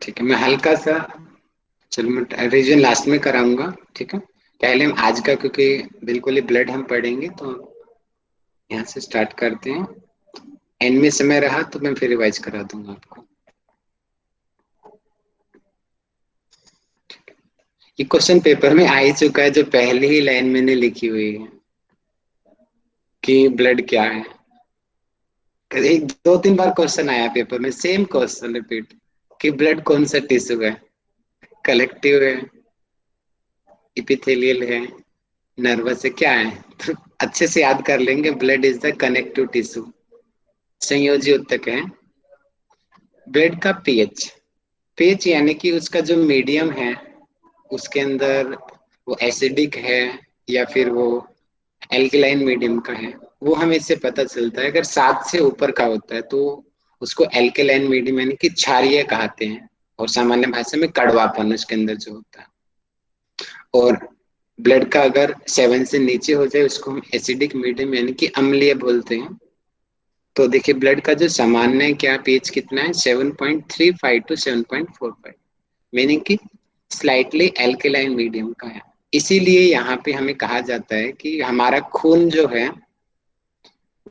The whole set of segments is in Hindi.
ठीक है, मैं हल्का सा, चलो मैं रिवीजन लास्ट में कराऊंगा। ठीक है, पहले हम आज का, क्योंकि बिल्कुल ही ब्लड हम पढ़ेंगे, तो यहाँ से स्टार्ट करते हैं। एंड में समय रहा तो मैं फिर रिवाइज करा दूंगा आपको। ये क्वेश्चन पेपर में आ ही चुका है, जो पहली ही लाइन मैंने लिखी हुई है कि ब्लड क्या है। एक दो तीन बार क्वेश्चन आया पेपर में, सेम क्वेश्चन रिपीट, कि ब्लड कौन सा टिश्यू है, कलेक्टिव है, इपिथेलियल है, नर्वस है, क्या है। तो अच्छे से याद कर लेंगे, blood is the connective tissue, संयोजी ऊतक है। ब्लड का पीएच, पीएच यानी कि उसका जो मीडियम है, उसके अंदर वो एसिडिक है या फिर वो एल्कलाइन मीडियम का है, वो हमें इससे पता चलता है। अगर 7 से ऊपर का होता है तो उसको एल्कलाइन मीडियम यानी कि क्षारीय कहते हैं, और सामान्य भाषा में कड़वापन उसके अंदर जो होता है। और ब्लड का अगर 7 से नीचे हो जाए उसको हम एसिडिक मीडियम यानी कि अम्लीय बोलते हैं। तो देखिए ब्लड का जो सामान्य क्या पीएच कितना है, 7.35 टू 7.45, मीनिंग कि स्लाइटली एल्कलाइन मीडियम का है। इसीलिए यहाँ पे हमें कहा जाता है कि हमारा खून जो है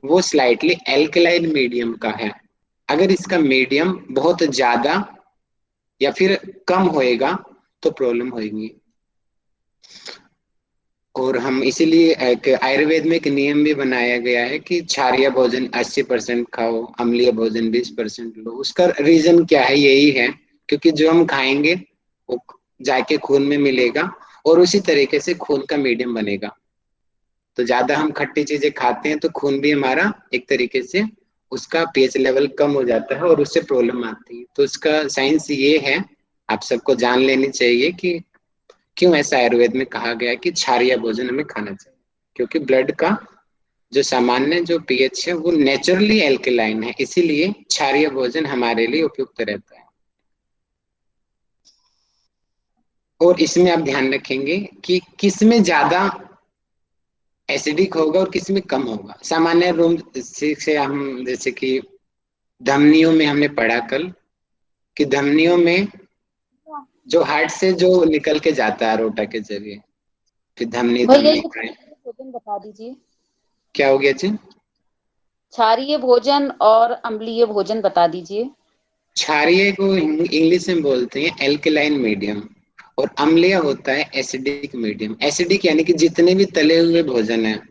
वो स्लाइटली एल्कलाइन मीडियम का है। अगर इसका मीडियम बहुत ज्यादा या फिर कम होएगा तो प्रॉब्लम होगी। और हम इसीलिए एक आयुर्वेद में एक नियम भी बनाया गया है कि क्षारीय भोजन 80% खाओ, अम्लीय भोजन 20% लो। उसका रीजन क्या है, यही है क्योंकि जो हम खाएंगे वो जाके खून में मिलेगा और उसी तरीके से खून का मीडियम बनेगा। तो ज्यादा हम खट्टी चीजें खाते हैं तो खून भी हमारा एक तरीके से उसका पीएच लेवल कम हो जाता है और उससे प्रॉब्लम आती है। तो उसका साइंस ये है, आप सबको जान लेनी चाहिए कि क्यों ऐसा आयुर्वेद में कहा गया है कि क्षारीय भोजन हमें खाना चाहिए। क्योंकि ब्लड का जो सामान्य जो पीएच है वो नेचुरली एल्कलाइन है, इसीलिए क्षारीय भोजन हमारे लिए उपयुक्त रहता है। और इसमें आप ध्यान रखेंगे कि किसमें ज्यादा एसिडिक होगा और किसमें कम होगा। सामान्य रूम से हम जैसे कि धमनियों में हमने पढ़ा कल कि धमनियों में जो हार्ट से जो निकल के जाता है रोटा के जरिए, फिर धमनी भैया धमनी ये का भोजन बता दीजिए। क्या हो गया जी। क्षारीय भोजन और अम्लीय भोजन बता दीजिए। क्षारीय को इंग्लिश में बोलते हैं एल्कलाइन मीडियम, और अम्लीय होता है एसिडिक मीडियम। एसिडिक यानी कि जितने भी तले हुए भोजन है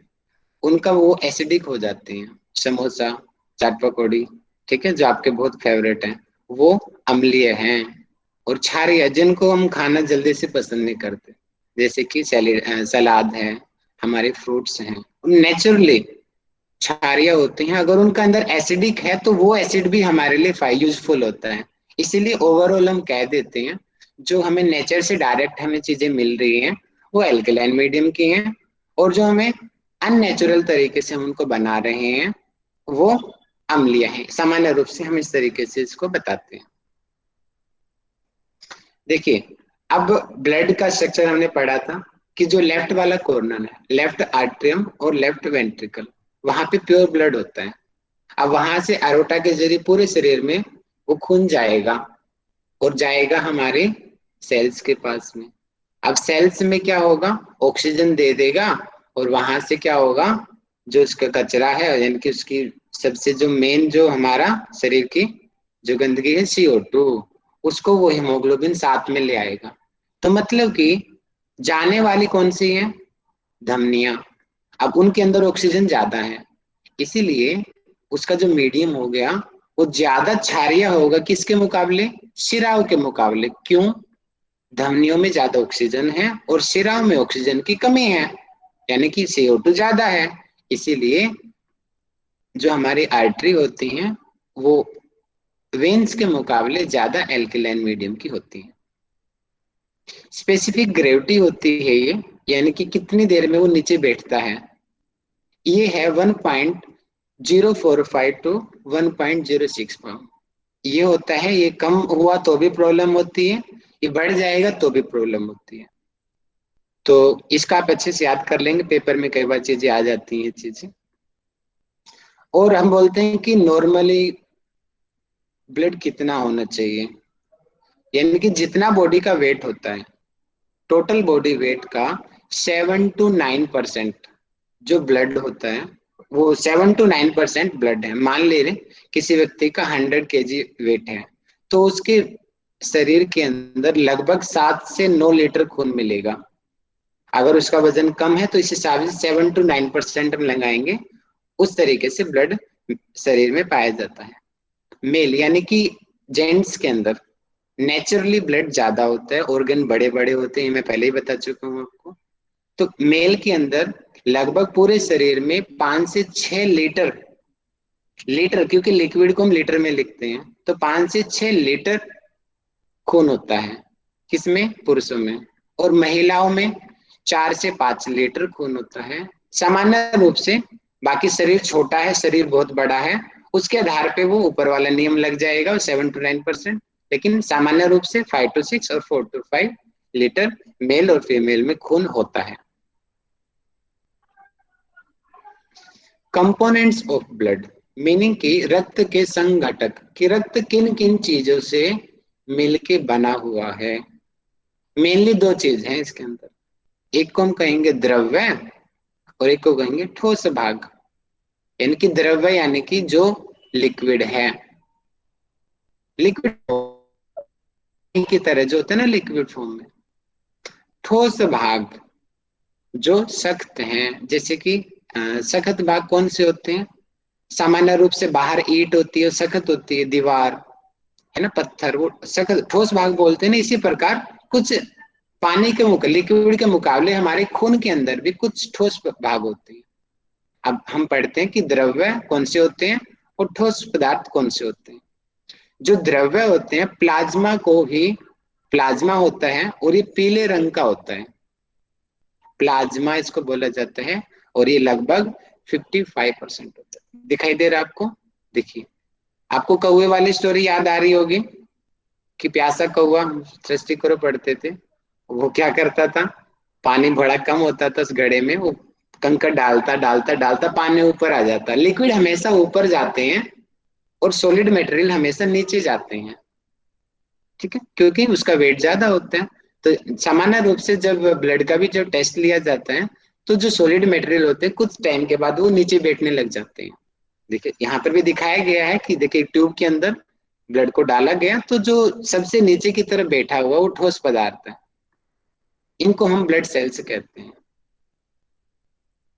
उनका वो एसिडिक हो जाते हैं, समोसा, चाट पकौड़ी, ठीक है, जो आपके बहुत फेवरेट हैं, वो अम्लीय हैं। और क्षारीय जिनको हम खाना जल्दी से पसंद नहीं करते, जैसे कि सलाद है, हमारे फ्रूट्स हैं, नेचुरली क्षारीय होते हैं। अगर उनका अंदर एसिडिक है तो वो एसिड भी हमारे लिए यूजफुल होता है। इसीलिए ओवरऑल हम कह देते हैं जो हमें नेचर से डायरेक्ट हमें चीजें मिल रही हैं वो एल्कलाइन मीडियम की हैं, और जो हमें अननेचुरल तरीके से हम उनको बना रहे हैं वो अम्लीय है। सामान्य रूप से हम इस तरीके से इसको बताते हैं। देखिए अब ब्लड का स्ट्रक्चर हमने पढ़ा था कि जो लेफ्ट वाला कॉर्नर है, लेफ्ट आर्ट्रियम और लेफ्ट वेंट्रिकल, वहां पे प्योर ब्लड होता है। अब वहां से अरोटा के जरिए पूरे शरीर में वो खून जाएगा और जाएगा हमारे सेल्स के पास में। अब सेल्स में क्या होगा, ऑक्सीजन दे देगा, और वहां से क्या होगा, जो उसका कचरा है यानी कि उसकी सबसे जो मेन जो हमारा शरीर की जो गंदगी है CO2, उसको वो हीमोग्लोबिन साथ में ले आएगा। तो मतलब कि जाने वाली कौन सी है, धमनियां। अब उनके अंदर ऑक्सीजन ज्यादा है, इसीलिए उसका जो मीडियम हो गया वो ज्यादा क्षारीय होगा किसके मुकाबले, शिराओं के मुकाबले। क्यों, धमनियों में ज्यादा ऑक्सीजन है और शिराओं में ऑक्सीजन की कमी है, यानी कि CO2 ज्यादा है। इसीलिए जो हमारी आर्टरी होती हैं वो वेन्स के मुकाबले ज्यादा एल्कलाइन मीडियम की होती है। स्पेसिफिक ग्रेविटी होती है ये, यानी कि कितनी देर में वो नीचे बैठता है, ये है 1.045 टू 1.06 पाउंड। ये होता है, ये कम हुआ तो भी प्रॉब्लम होती है, ये बढ़ जाएगा तो भी प्रॉब्लम होती है। तो इसका आप अच्छे से याद कर लेंगे, पेपर में कई बार चीजें आ जाती हैं चीजें। और हम बोलते हैं कि नॉर्मली ब्लड कितना होना चाहिए, यानी कि जितना बॉडी का वेट होता है, टोटल बॉडी वेट का 7 to 9% जो ब्लड होता है, वो 7 to 9% ब्लड है। मान ले रहे किसी व्यक्ति का 100 kg वेट है, तो उसके शरीर के अंदर लगभग 7 से 9 लीटर खून मिलेगा। अगर उसका वजन कम है तो इस हिसाब से 7 to 9% हम लगाएंगे। उस तरीके से ब्लड शरीर में पाया जाता है। मेल यानी कि जेंट्स के अंदर नेचुरली ब्लड ज्यादा होता है, ऑर्गन बड़े बड़े होते हैं, मैं पहले ही बता चुका हूँ आपको। तो मेल के अंदर लगभग पूरे शरीर में 5 से 6 लीटर, लीटर क्योंकि लिक्विड को हम लीटर में लिखते हैं, तो 5 से 6 लीटर खून होता है। किसमें? पुरुषों में। और महिलाओं में 4 से 5 लीटर खून होता है सामान्य रूप से। बाकी शरीर छोटा है, शरीर बहुत बड़ा है, उसके आधार पे वो ऊपर वाला नियम लग जाएगा 7 to 9%। लेकिन सामान्य रूप से 5 to 6 और 4 to 5 लीटर मेल और फीमेल में खून होता है। कंपोनेंट्स ऑफ ब्लड मीनिंग की रक्त के संघटक, कि रक्त किन किन चीजों से मिलके बना हुआ है। मेनली दो चीज हैं इसके अंदर, एक को हम कहेंगे द्रव्य और एक को कहेंगे ठोस भाग। यानी कि द्रव्य यानी कि जो लिक्विड है, लिक्विड की तरह जो होता है ना लिक्विड फॉर्म में। ठोस भाग जो सख्त हैं, जैसे कि सख्त भाग कौन से होते हैं? सामान्य रूप से बाहर ईंट होती है, सख्त होती है, दीवार है ना, पत्थर, वो सख्त ठोस भाग बोलते हैं ना। इसी प्रकार कुछ पानी के लिक्विड के मुकाबले हमारे खून के अंदर भी कुछ ठोस भाग होते हैं। अब हम पढ़ते हैं कि द्रव्य कौन से होते हैं और ठोस पदार्थ कौन से होते हैं। जो द्रव्य होते हैं, प्लाज्मा को भी, प्लाज्मा होता है और ये पीले रंग का होता है, प्लाज्मा इसको बोला जाता है। और ये लगभग 55% होता है। दिखाई दे रहा है आपको? देखिए, आपको कौवे वाली स्टोरी याद आ रही होगी कि प्यासा कौवा, सृष्टि करो पढ़ते थे, वो क्या करता था, पानी बड़ा कम होता था उस घड़े में, वो कंकड़ डालता डालता डालता पानी ऊपर आ जाता। लिक्विड हमेशा ऊपर जाते हैं और सॉलिड मटेरियल हमेशा नीचे जाते हैं, ठीक है, क्योंकि उसका वेट ज्यादा होता है। तो सामान्य रूप से जब ब्लड का भी जब टेस्ट लिया जाता है, तो जो सॉलिड मटेरियल होते हैं कुछ टाइम के बाद वो नीचे बैठने लग जाते हैं। देखिए यहाँ पर भी दिखाया गया है कि देखिए ट्यूब के अंदर ब्लड को डाला गया, तो जो सबसे नीचे की तरफ बैठा हुआ वो ठोस पदार्थ है, इनको हम ब्लड सेल्स कहते हैं,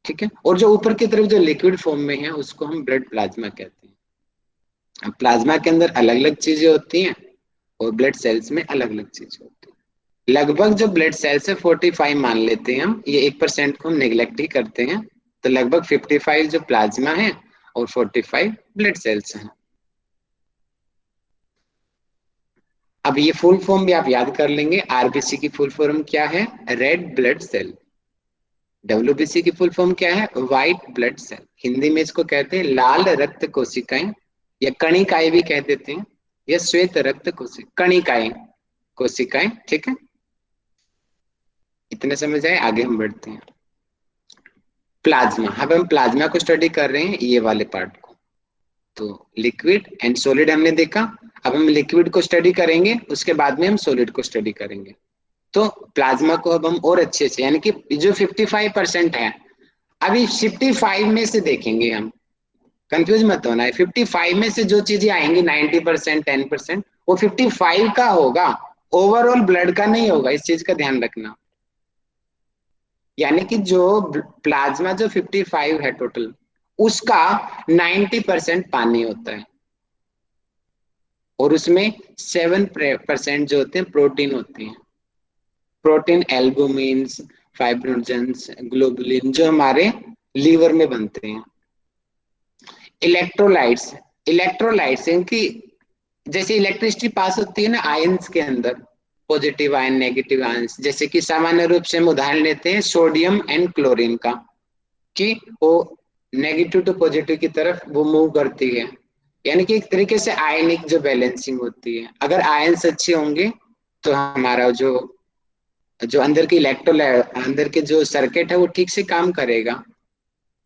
ठीक है। और जो ऊपर की तरफ जो लिक्विड फॉर्म में है उसको हम ब्लड प्लाज्मा कहते हैं। अब प्लाज्मा के अंदर अलग अलग चीजें होती हैं और ब्लड सेल्स में अलग अलग चीजें होती हैं। लगभग जो ब्लड सेल्स है 45 मान लेते हैं हम, ये 1% को हम नेग्लेक्ट ही करते हैं। तो लगभग 55 जो प्लाज्मा है और 45 ब्लड सेल्स हैं। अब ये फुल फॉर्म भी आप याद कर लेंगे। आरबीसी की फुल फॉर्म क्या है? Red blood cell. डब्ल्यूबीसी की फुल फॉर्म क्या है? White blood cell. हिंदी में इसको कहते हैं लाल रक्त कोशिकाएं, या कणिकाएं भी कह देते हैं, या श्वेत रक्त कोशिका, कणिकाएं, कोशिकाएं, ठीक है। इतने समझ आए? आगे हम बढ़ते हैं। प्लाज्मा, अब हम प्लाज्मा को स्टडी कर रहे हैं, ये वाले पार्ट को। तो लिक्विड एंड सॉलिड हमने देखा, अब हम लिक्विड को स्टडी करेंगे, उसके बाद में हम सॉलिड को स्टडी करेंगे। तो प्लाज्मा को अब हम और अच्छे से, यानी कि जो 55% है, अभी 55 में से देखेंगे हम, कंफ्यूज मत होना है। 55 में से जो चीजें आएंगी 90%, 10%, वो 55 का होगा, ओवरऑल ब्लड का नहीं होगा। इस चीज का ध्यान रखना। यानी कि जो प्लाज्मा जो 55 है टोटल, उसका 90% पानी होता है और उसमें 7% जो होते हैं प्रोटीन होते हैं। प्रोटीन एल्बुमिन, फाइब्रोजन्स, ग्लोबुलिन जो हमारे लीवर में बनते हैं। इलेक्ट्रोलाइट्स, इलेक्ट्रोलाइट्स इनकी जैसे इलेक्ट्रिसिटी पास होती है ना आयंस के अंदर, पॉजिटिव आयन नेगेटिव आयंस, जैसे कि सामान्य रूप से हम उदाहरण लेते हैं सोडियम एंड क्लोरीन का, कि वो नेगेटिव टू पॉजिटिव की तरफ वो मूव करती है। यानी कि एक तरीके से आयनिक जो बैलेंसिंग होती है। अगर आयंस अच्छे होंगे तो हमारा जो जो अंदर की अंदर के जो सर्किट है वो ठीक से काम करेगा।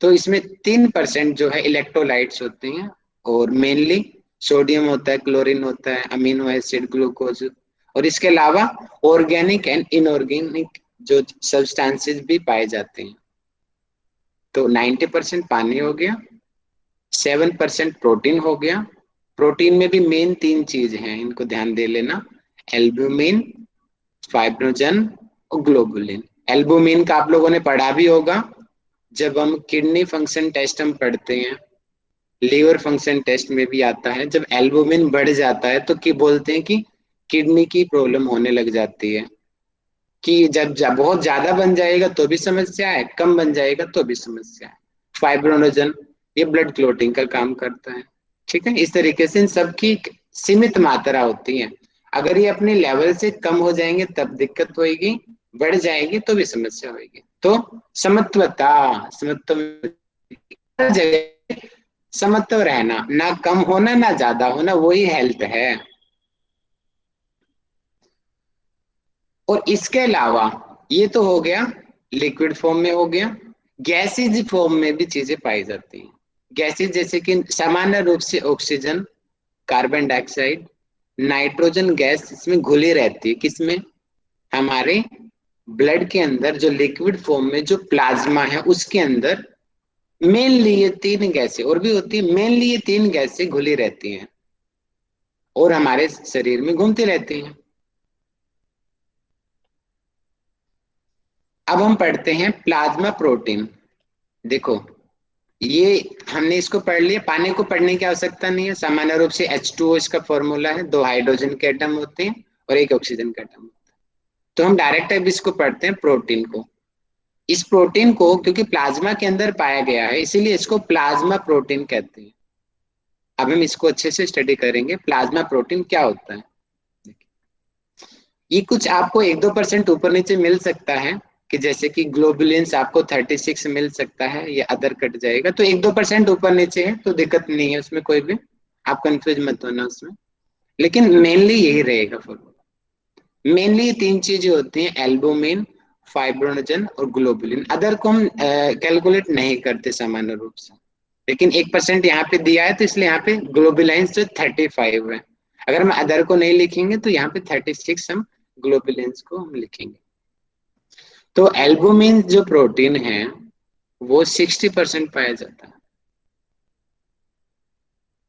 तो इसमें 3% जो है इलेक्ट्रोलाइट्स होते हैं, और मेनली सोडियम होता है, क्लोरीन होता है, अमीनो एसिड, ग्लूकोज और इसके अलावा ऑर्गेनिक एंड इनऑर्गेनिक जो सब्सटेंसेस भी पाए जाते हैं। तो 90% पानी हो गया, 7% प्रोटीन हो गया। प्रोटीन में भी मेन 3 चीज हैं, इनको ध्यान दे लेना, एल्ब्यूमिन, फाइब्रोजन और ग्लोबुलिन। एल्ब्यूमिन का आप लोगों ने पढ़ा भी होगा, जब हम किडनी फंक्शन टेस्ट हम पढ़ते हैं, लीवर फंक्शन टेस्ट में भी आता है। जब एल्ब्यूमिन बढ़ जाता है तो कि बोलते हैं कि किडनी की प्रॉब्लम होने लग जाती है, कि जब बहुत ज्यादा बन जाएगा तो भी समस्या है, कम बन जाएगा तो भी समस्या है। फाइब्रोनोजन ये ब्लड क्लोटिंग का काम करता है। ठीक है, इस तरीके से इन सबकी एक सीमित मात्रा होती है। अगर ये अपने लेवल से कम हो जाएंगे तब दिक्कत होगी, बढ़ जाएगी तो भी समस्या होगी। तो समत्वता, समत्व हर जगह समत्व रहना, ना कम होना ना ज्यादा होना, वही हेल्थ है। और इसके अलावा ये तो हो गया लिक्विड फॉर्म में, हो गया गैसेज फॉर्म में भी चीजें पाई जाती हैं। गैसेज जैसे कि सामान्य रूप से oxygen, carbon dioxide, nitrogen gas इसमें घुली रहती है। किसमें? हमारे ब्लड के अंदर जो लिक्विड फॉर्म में जो प्लाज्मा है उसके अंदर मेनली ये 3 गैसें और भी होती है, मेनली ये 3 गैसें घुली रहती हैं और हमारे शरीर में घूमती रहती हैं। अब हम पढ़ते हैं प्लाज्मा प्रोटीन। देखो, ये हमने इसको पढ़ लिया, पानी को पढ़ने की आवश्यकता नहीं है। सामान्य रूप से H2O इसका फॉर्मूला है, 2 हाइड्रोजन के एटम होते हैं और 1 ऑक्सीजन का एटम होता है। तो हम डायरेक्ट अब इसको पढ़ते हैं प्रोटीन को। इस प्रोटीन को क्योंकि प्लाज्मा के अंदर पाया गया है इसीलिए इसको प्लाज्मा प्रोटीन कहते हैं। अब हम इसको अच्छे से स्टडी करेंगे, प्लाज्मा प्रोटीन क्या होता है। ये कुछ आपको 1-2% ऊपर नीचे मिल सकता है, कि जैसे कि ग्लोबुलिन्स आपको 36 मिल सकता है, ये अदर कट जाएगा, तो 1-2% ऊपर नीचे है तो दिक्कत नहीं है उसमें कोई भी, आप कंफ्यूज मत होना उसमें। लेकिन मेनली यही रहेगा फॉर्मूला। मेनली 3 चीजें होती हैं, एल्बुमिन, फाइब्रोनोजन और ग्लोबुलिन। अदर को हम कैलकुलेट नहीं करते सामान्य रूप से, लेकिन 1% यहाँ पे दिया है तो इसलिए यहाँ पे ग्लोबुलाइंस जो 35 है। अगर हम अदर को नहीं लिखेंगे तो यहाँ पे 36 हम ग्लोबुलिन्स को हम लिखेंगे। तो एल्बुमिन जो प्रोटीन है वो 60% पाया जाता है।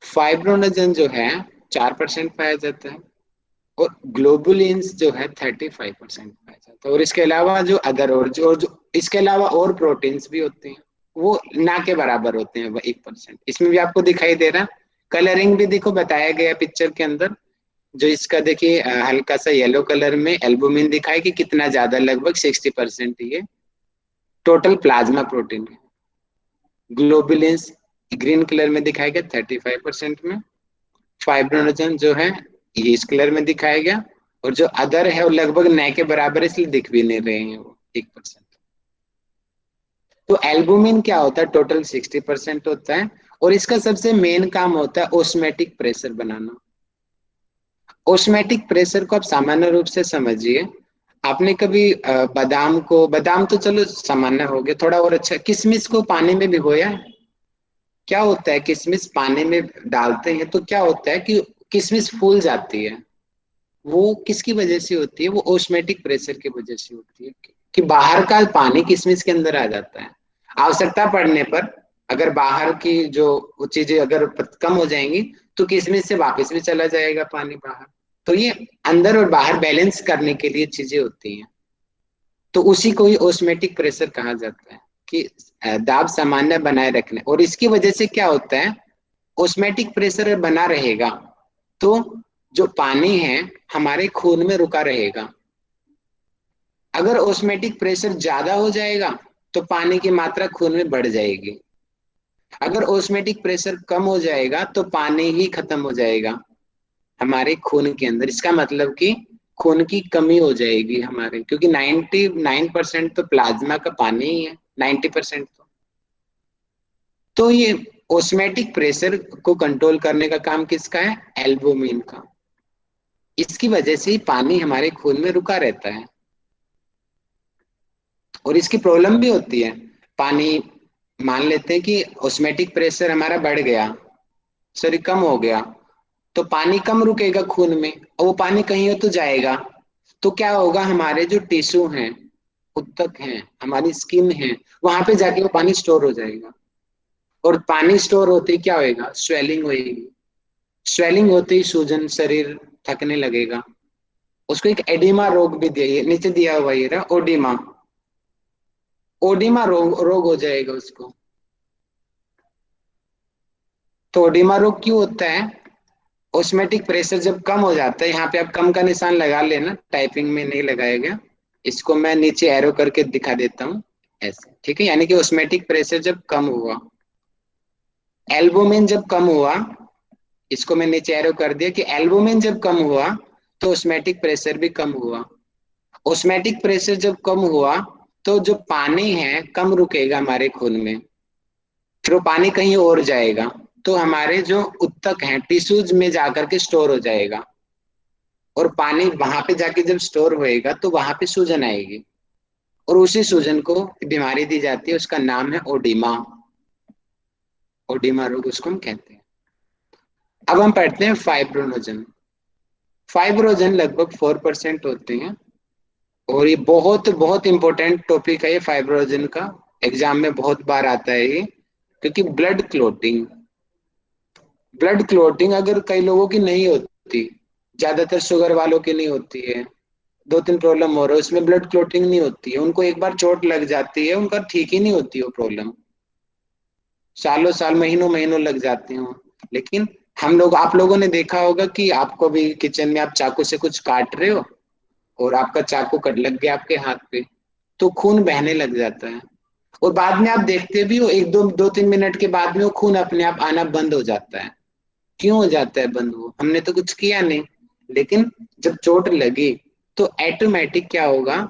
फाइब्रोनोजन जो है 4% पाया जाता है और ग्लोबुलिन्स जो है 35% पाया जाता है। और इसके अलावा जो अदर और जो इसके अलावा और प्रोटीन्स भी होते हैं वो ना के बराबर होते हैं, 1%। इसमें भी आपको दिखाई दे रहा, कलरिंग भी देखो बताया गया पिक्चर के अंदर। जो इसका देखिए हल्का सा येलो कलर में एल्बुमिन दिखाई कि कितना ज्यादा, लगभग 60% ये टोटल प्लाज्मा प्रोटीन है। ग्लोबुलिन्स ग्रीन कलर में दिखाया गया 35% में। फाइब्रोनोजन जो है ये इस कलर में दिखाया गया, और जो अदर है वो लगभग न के बराबर इसलिए दिख भी नहीं रहे हैं वो 1%। तो एल्बुमिन क्या होता है, टोटल 60% होता है और इसका सबसे मेन काम होता है ऑस्मेटिक प्रेशर बनाना। ऑस्मेटिक प्रेशर को आप सामान्य रूप से समझिए, आपने कभी बादाम को, बादाम तो चलो सामान्य हो गया, थोड़ा और अच्छा, किशमिश को पानी में भिगोया है। क्या होता है, किशमिश पानी में डालते हैं तो क्या होता है कि किशमिश फूल जाती है। वो किसकी वजह से होती है, वो ऑस्मेटिक प्रेशर की वजह से होती है, कि बाहर का पानी किशमिश के अंदर आ जाता है। आवश्यकता पड़ने पर अगर बाहर की जो चीजें अगर कम हो जाएंगी तो किशमिश से वापस भी चला जाएगा पानी बाहर। तो ये अंदर और बाहर बैलेंस करने के लिए चीजें होती हैं। तो उसी को ही ऑस्मेटिक प्रेशर कहा जाता है, कि दाब सामान्य बनाए रखने। और इसकी वजह से क्या होता है, ऑस्मेटिक प्रेशर बना रहेगा तो जो पानी है हमारे खून में रुका रहेगा। अगर ऑस्मेटिक प्रेशर ज्यादा हो जाएगा तो पानी की मात्रा खून में बढ़ जाएगी। अगर ऑस्मेटिक प्रेशर कम हो जाएगा तो पानी ही खत्म हो जाएगा हमारे खून के अंदर। इसका मतलब कि खून की कमी हो जाएगी हमारे, क्योंकि 99% तो प्लाज्मा का पानी ही है, 90% तो ये ऑस्मेटिक प्रेशर को कंट्रोल करने का काम किसका है, एल्बुमिन का। इसकी वजह से ही पानी हमारे खून में रुका रहता है। और इसकी प्रॉब्लम भी होती है, पानी मान लेते हैं कि ऑस्मेटिक प्रेशर हमारा बढ़ गया, सॉरी कम हो गया, तो पानी कम रुकेगा खून में, और वो पानी कहीं तो जाएगा। तो क्या होगा, हमारे जो टिश्यू हैं, ऊतक हैं, हमारी स्किन है, वहां पे जाके वो पानी स्टोर हो जाएगा। और पानी स्टोर होते ही क्या होएगा, स्वेलिंग होएगी। स्वेलिंग होते ही सूजन, शरीर थकने लगेगा। उसको एक एडिमा रोग भी दिया, नीचे दिया हुआ ये रहा, ओडिमा। ओडिमा रोग हो जाएगा उसको। तो ओडिमा रोग क्यों होता है, ऑस्मेटिक प्रेशर जब कम हो जाता है, यहाँ पे आप कम का निशान लगा लेना, टाइपिंग में नहीं लगाया गया। इसको मैं नीचे एरो करके दिखा देता हूँ, ऐसे, ठीक है। यानी कि ऑस्मेटिक प्रेशर जब कम हुआ, एल्बुमिन जब कम हुआ, इसको मैं नीचे एरो कर दिया कि एल्बुमिन जब कम हुआ तो ऑस्मेटिक प्रेशर भी कम हुआ। ऑस्मेटिक प्रेशर जब कम हुआ तो जो पानी है कम रुकेगा हमारे खून में, फिर वो पानी कहीं और जाएगा, तो हमारे जो उत्तक हैं, टिश्यूज में जाकर के स्टोर हो जाएगा। और पानी वहां पे जाके जब स्टोर होएगा तो वहां पे सूजन आएगी, और उसी सूजन को बीमारी दी जाती है, उसका नाम है ओडिमा। ओडिमा रोग उसको हम कहते हैं। अब हम पढ़ते हैं फाइब्रोनोजन। फाइब्रोजन लगभग 4% होते हैं, और ये बहुत बहुत इंपॉर्टेंट टॉपिक है ये फाइब्रोजन का। एग्जाम में बहुत बार आता है ये, क्योंकि ब्लड क्लोटिंग, ब्लड क्लोटिंग अगर कई लोगों की नहीं होती, ज्यादातर शुगर वालों की नहीं होती है, 2-3 प्रॉब्लम हो रहा है उसमें ब्लड क्लोटिंग नहीं होती है, उनको एक बार चोट लग जाती है, उनका ठीक ही नहीं होती वो प्रॉब्लम, सालों साल, महीनों महीनों लग जाते हैं। लेकिन हम लोग, आप लोगों ने देखा होगा कि आपको भी किचन में आप चाकू से कुछ काट रहे हो, और आपका चाकू कट लग गया आपके हाथ पे, तो खून बहने लग जाता है। और बाद में आप देखते भी हो, 1-2-3 मिनट के बाद में वो खून अपने आप आना बंद हो जाता है। क्यों हो जाता है बंद, वो हमने तो कुछ किया नहीं, लेकिन जब चोट लगी तो ऑटोमेटिक क्या होगा,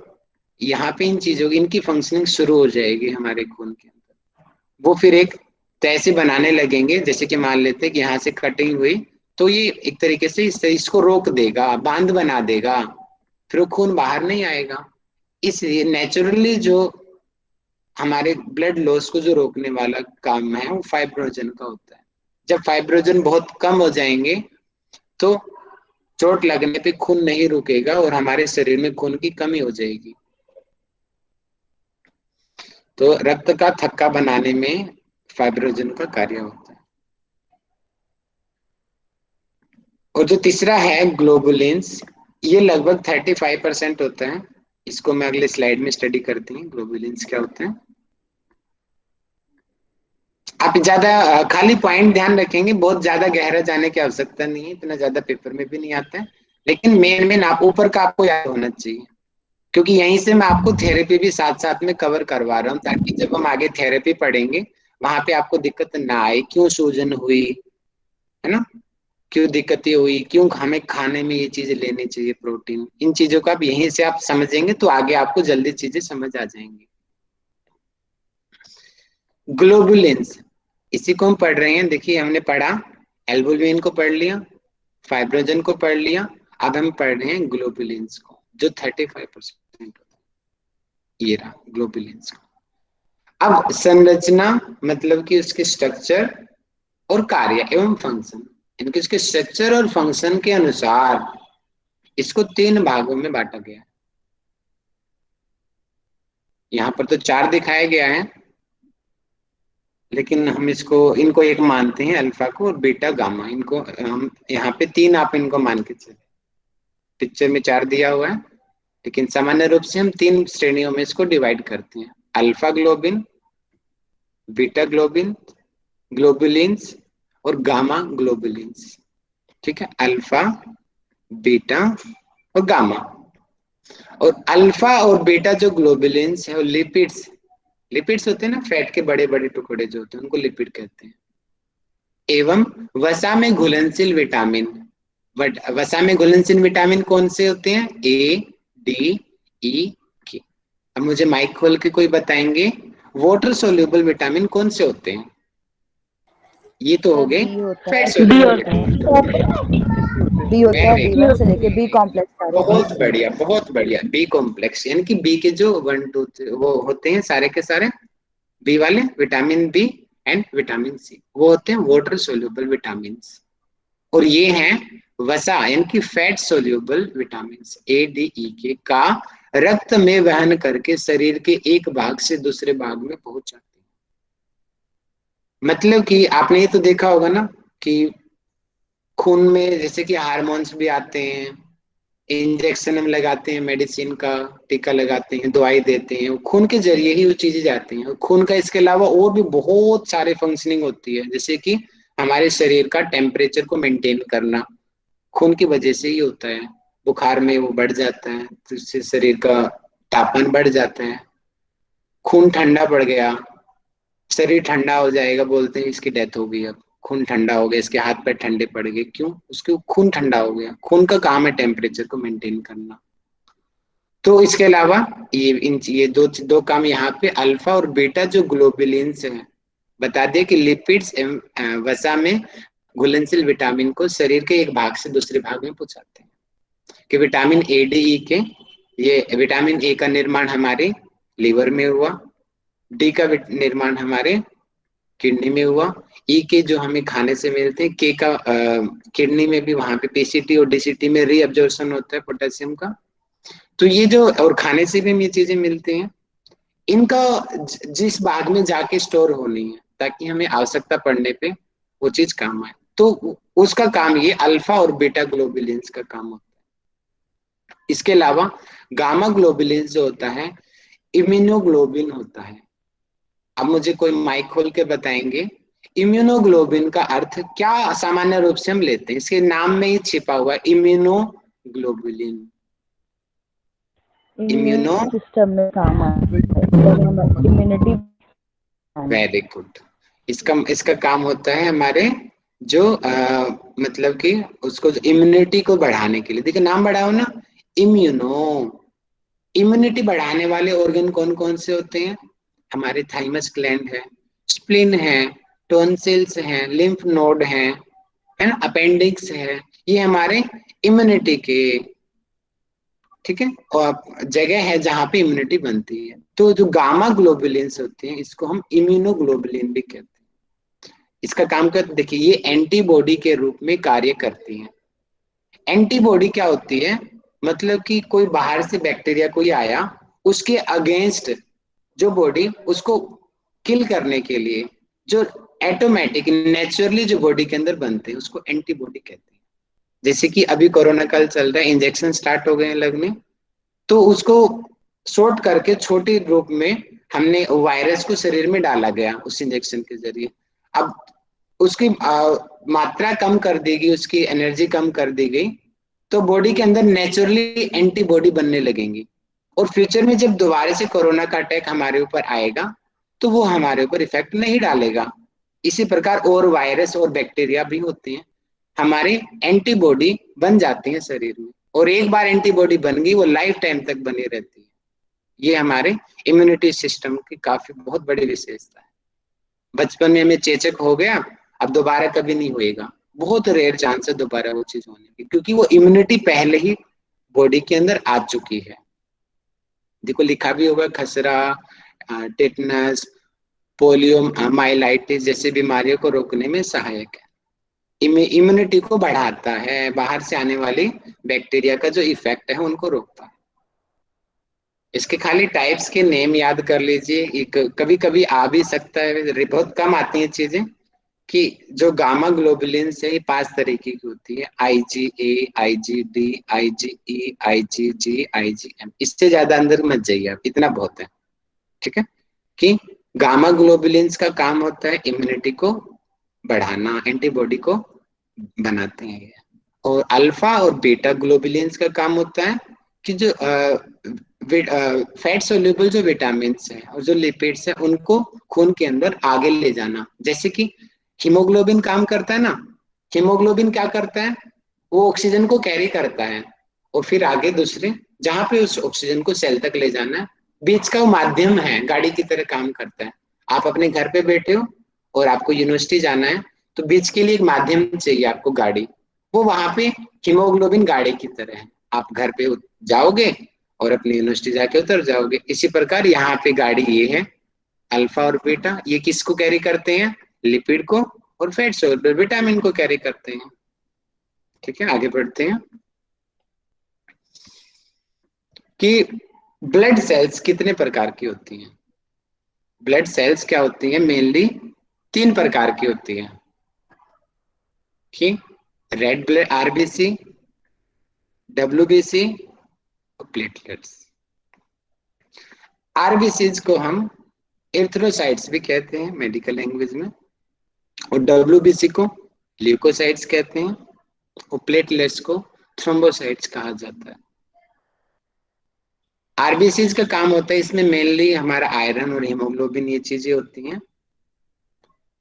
यहाँ पे इन चीजों की, इनकी फंक्शनिंग शुरू हो जाएगी हमारे खून के अंदर। वो फिर एक तैसे बनाने लगेंगे, जैसे कि मान लेते हैं कि यहाँ से कटिंग हुई, तो ये एक तरीके से इसको रोक देगा, बांध बना देगा, फिर वो खून बाहर नहीं आएगा। इसलिए नेचुरली जो हमारे ब्लड लॉस को जो रोकने वाला काम है वो फाइब्रोजन का होता है। जब फाइब्रोजन बहुत कम हो जाएंगे तो चोट लगने पे खून नहीं रुकेगा, और हमारे शरीर में खून की कमी हो जाएगी। तो रक्त का थक्का बनाने में फाइब्रोजन का कार्य होता है। और जो तीसरा है ग्लोबुलिन्स, ये लगभग 35% होता है। इसको मैं अगले स्लाइड में स्टडी करती हूँ, ग्लोबुलिन्स क्या होते हैं। आप ज्यादा खाली पॉइंट ध्यान रखेंगे, बहुत ज्यादा गहरा जाने की आवश्यकता नहीं है, इतना ज्यादा पेपर में भी नहीं आता है, लेकिन मेन मेन आप ऊपर का आपको याद होना चाहिए, क्योंकि यहीं से मैं आपको थेरेपी भी साथ साथ में कवर करवा रहा हूँ, ताकि जब हम आगे थेरेपी पढ़ेंगे वहां पे आपको दिक्कत ना आए, क्यों सूजन हुई, है ना, क्यों दिक्कतें हुई, क्यों हमें खाने में ये चीजें लेनी चाहिए, प्रोटीन, इन चीजों का आप यहीं से आप समझेंगे तो आगे आपको जल्दी चीजें समझ आ जाएंगी। ग्लोबुलिन्स, इसी को हम पढ़ रहे हैं। देखिए हमने पढ़ा, एल्बुमिन को पढ़ लिया, फाइब्रोजन को पढ़ लिया, अब हम पढ़ रहे हैं ग्लोबुलिन्स को, जो 35% होता है। ये रहा ग्लोबुलिन्स का। अब संरचना, मतलब कि उसके स्ट्रक्चर और कार्य एवं फंक्शन, इनके उसके स्ट्रक्चर और फंक्शन के अनुसार इसको 3 भागों में बांटा गया है। यहाँ पर तो 4 दिखाया गया है, लेकिन हम इसको, इनको एक मानते हैं, अल्फा को और बीटा गामा, इनको हम यहाँ पे 3 आप इनको मान के चले। पिक्चर में 4 दिया हुआ है, लेकिन सामान्य रूप से हम 3 श्रेणियों में इसको डिवाइड करते हैं, alpha globin, beta globin, globulins और गामा ग्लोबुलिन्स। ठीक है, अल्फा, बीटा और गामा। और अल्फा और बीटा जो ग्लोबुलिन्स है वो लिपिड्स, लिपिड्स होते हैं ना, फैट के बड़े बड़े टुकड़े जो होते हैं उनको लिपिड कहते हैं। एवं वसा में घुलनशील विटामिन, वसा में घुलनशील विटामिन कौन से होते हैं, ए, डी, ई, के। अब मुझे माइक खोल के कोई बताएंगे वाटर सोल्यूबल विटामिन कौन से होते हैं। ये तो हो सर गए बी होता फैट है, बी सोल्यूबल होता है। विटामिन। बी होता है, वेरी B1 से लेके बी गुड, कॉम्प्लेक्स सारे बी बहुत होते हैं। बढ़िया बहुत बढ़िया। बी कॉम्प्लेक्स यानी कि बी के जो 1 2 3 वो होते हैं सारे के सारे, बी वाले, vitamin B and vitamin C, वो होते हैं वाटर सोल्यूबल विटामिन। और ये हैं वसा यानी कि fat soluble vitamin A D E के का रक्त में वहन करके शरीर के एक भाग से दूसरे भाग में पहुंच जाते हैं। मतलब कि आपने ये तो देखा होगा ना कि खून में जैसे कि हार्मोन्स भी आते हैं, इंजेक्शन हम लगाते हैं, मेडिसिन का टीका लगाते हैं, दवाई देते हैं, वो खून के जरिए ही वो चीजें जाती हैं। और खून का इसके अलावा और भी बहुत सारे फंक्शनिंग होती है, जैसे कि हमारे शरीर का टेम्परेचर को मेंटेन करना खून की वजह से ही होता है। बुखार में वो बढ़ जाता है तो इससे शरीर का तापमान बढ़ जाता है। खून ठंडा पड़ गया, शरीर ठंडा हो जाएगा, बोलते हैं इसकी डेथ हो गई, अब खून ठंडा हो गया, इसके हाथ पैर ठंडे पड़ गए, क्यों? उसके खून ठंडा हो गया। खून का काम है टेम्परेचर को मेंटेन करना। तो इसके अलावा ये दो काम यहाँ पे अल्फा और बीटा जो ग्लोबुलिन्स है, बता दिए कि लिपिड्स एवं वसा में घुलनशील विटामिन को शरीर के एक भाग से दूसरे भाग में पहुंचाते हैं। कि विटामिन ए डी ई के, ये विटामिन ए का निर्माण हमारे लीवर में हुआ, डी का निर्माण हमारे किडनी में हुआ, ई के जो हमें खाने से मिलते हैं, के का किडनी में भी वहां पे पीसीटी और डीसीटी में रीअब्जॉर्प्शन होता है पोटेशियम का। तो ये जो और खाने से भी हमें ये चीजें मिलती हैं, इनका जिस भाग में जाके स्टोर होनी है ताकि हमें आवश्यकता पड़ने पे वो चीज काम आए, तो उसका काम ये अल्फा और बीटा ग्लोबुलिन्स का काम होता है। इसके अलावा गामा ग्लोबुलिन्स जो होता है इम्यूनोग्लोबिन होता है। अब मुझे कोई माइक खोल के बताएंगे इम्यूनोग्लोबिन का अर्थ क्या सामान्य रूप से हम लेते हैं, इसके नाम में ही छिपा हुआ है इम्यूनोग्लोबुलिन। इम्यून इम्यूनो, सिस्टम में काम आता है जब हम इम्यूनिटी। Very good. इसका इसका काम होता है हमारे जो मतलब कि उसको इम्यूनिटी को बढ़ाने के लिए, देखिए नाम बढ़ाओ ना, इम्यूनो। इम्यूनिटी बढ़ाने वाले ऑर्गन कौन कौन से होते हैं? हमारे थाइमस ग्लैंड है, स्प्लिन है, टॉन्सिल्स हैं, लिम्फ नोड है ना, अपेंडिक्स है, ये हमारे इम्यूनिटी के, ठीक है, और जगह है जहां पे इम्यूनिटी बनती है। तो जो गामा ग्लोबुलिन्स होते हैं इसको हम इम्यूनोग्लोबुलिन भी कहते हैं। इसका काम कर देखिए, ये एंटीबॉडी के रूप में कार्य करती हैं। एंटीबॉडी क्या होती है? मतलब कि कोई बाहर से बैक्टीरिया कोई आया, उसके अगेंस्ट जो बॉडी उसको किल करने के लिए जो ऑटोमेटिक नेचुरली जो बॉडी के अंदर बनते हैं उसको एंटीबॉडी कहते हैं। जैसे कि अभी कोरोना काल चल रहा है, इंजेक्शन स्टार्ट हो गए हैं लगने, तो उसको शॉर्ट करके छोटे रूप में हमने वायरस को शरीर में डाला गया उस इंजेक्शन के जरिए। अब उसकी मात्रा कम कर दी गई, उसकी एनर्जी कम कर दी गई, तो बॉडी के अंदर नेचुरली एंटीबॉडी बनने लगेंगी। और फ्यूचर में जब दोबारा से कोरोना का अटैक हमारे ऊपर आएगा तो वो हमारे ऊपर इफेक्ट नहीं डालेगा। इसी प्रकार और वायरस और बैक्टीरिया भी होते हैं, हमारे एंटीबॉडी बन जाती है शरीर में, और एक बार एंटीबॉडी बन गई वो लाइफ टाइम तक बनी रहती है। ये हमारे इम्यूनिटी सिस्टम की काफी बहुत बड़ी विशेषता है। बचपन में हमें चेचक हो गया, अब दोबारा कभी नहीं होएगा, बहुत रेयर चांस है दोबारा वो चीज होने की, क्योंकि वो इम्यूनिटी पहले ही बॉडी के अंदर आ चुकी है। देखो लिखा भी होगा, खसरा, टेटनस, पोलियो माइलाइटिस जैसे बीमारियों को रोकने में सहायक है। इम्यूनिटी को बढ़ाता है, बाहर से आने वाली बैक्टीरिया का जो इफेक्ट है उनको रोकता है। इसके खाली टाइप्स के नेम याद कर लीजिए, कभी कभी आ भी सकता है, बहुत कम आती हैं चीजें, कि जो गामा ग्लोबुलिन से ही 5 तरीके की होती है, IgA, IgD, IgE, IgG, IgM। इससे ज्यादा अंदर मत जाइए आप, इतना बहुत है, ठीक है। कि गामा ग्लोबुलिन्स का काम होता है इम्यूनिटी को बढ़ाना, एंटीबॉडी को बनाते हैं ये। और अल्फा और बीटा ग्लोबुलिन्स का काम होता है कि जो फैट सोल्यूबल जो विटामिन है और जो लिपिड्स है उनको खून के अंदर आगे ले जाना। जैसे कि हीमोग्लोबिन काम करता है ना, हीमोग्लोबिन क्या करता है, वो ऑक्सीजन को कैरी करता है और फिर आगे दूसरे जहां पे उस ऑक्सीजन को सेल तक ले जाना है, बीच का वो माध्यम है, गाड़ी की तरह काम करता है। आप अपने घर पे बैठे हो और आपको यूनिवर्सिटी जाना है, तो बीच के लिए एक माध्यम चाहिए आपको, गाड़ी, वो वहां पे हीमोग्लोबिन गाड़ी की तरह है। आप घर पे जाओगे और अपनी यूनिवर्सिटी जाके उतर जाओगे। इसी प्रकार यहाँ पे गाड़ी ये है, अल्फा और बीटा, ये किसको कैरी करते हैं? लिपिड को, और फैट सोल्यूबल विटामिन को कैरी करते हैं। ठीक है, आगे बढ़ते हैं कि ब्लड सेल्स कितने प्रकार की होती हैं। ब्लड सेल्स क्या होती हैं, मेनली 3 प्रकार की होती हैं, ठीक, रेड ब्लड आरबीसी, डब्ल्यूबीसी और प्लेटलेट्स। आरबीसीज को हम एरिथ्रोसाइट्स भी कहते हैं मेडिकल लैंग्वेज में, और डब्ल्यूबीसी को ल्यूकोसाइट्स कहते हैं, और प्लेटलेट्स को थ्रोम्बोसाइट्स कहा जाता है। आरबीसीज का काम होता है, इसमें मेनली हमारा आयरन और हीमोग्लोबिन ये चीजें होती हैं,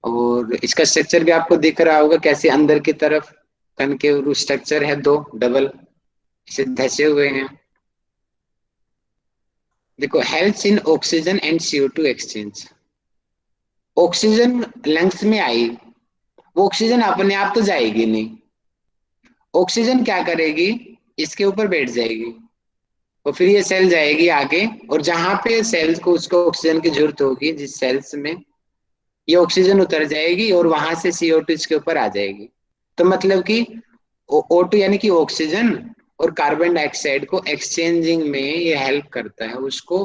और इसका स्ट्रक्चर भी आपको दिख रहा होगा कैसे अंदर की तरफ कण के स्ट्रक्चर है, 2 डबल इसे धसे हुए हैं। देखो, helps in oxygen and CO2 exchange. Oxygen lungs में आई, वो ऑक्सीजन अपने आप तो जाएगी नहीं, ऑक्सीजन क्या करेगी, इसके ऊपर बैठ जाएगी, और फिर ये सेल जाएगी आगे, और जहां पे सेल्स को उसको ऑक्सीजन की जरूरत होगी, जिस सेल्स में, ये ऑक्सीजन उतर जाएगी और वहां से CO2 इसके ऊपर आ जाएगी। तो मतलब कि O2 यानी कि ऑक्सीजन और कार्बन डाइऑक्साइड को एक्सचेंजिंग में ये हेल्प करता है, उसको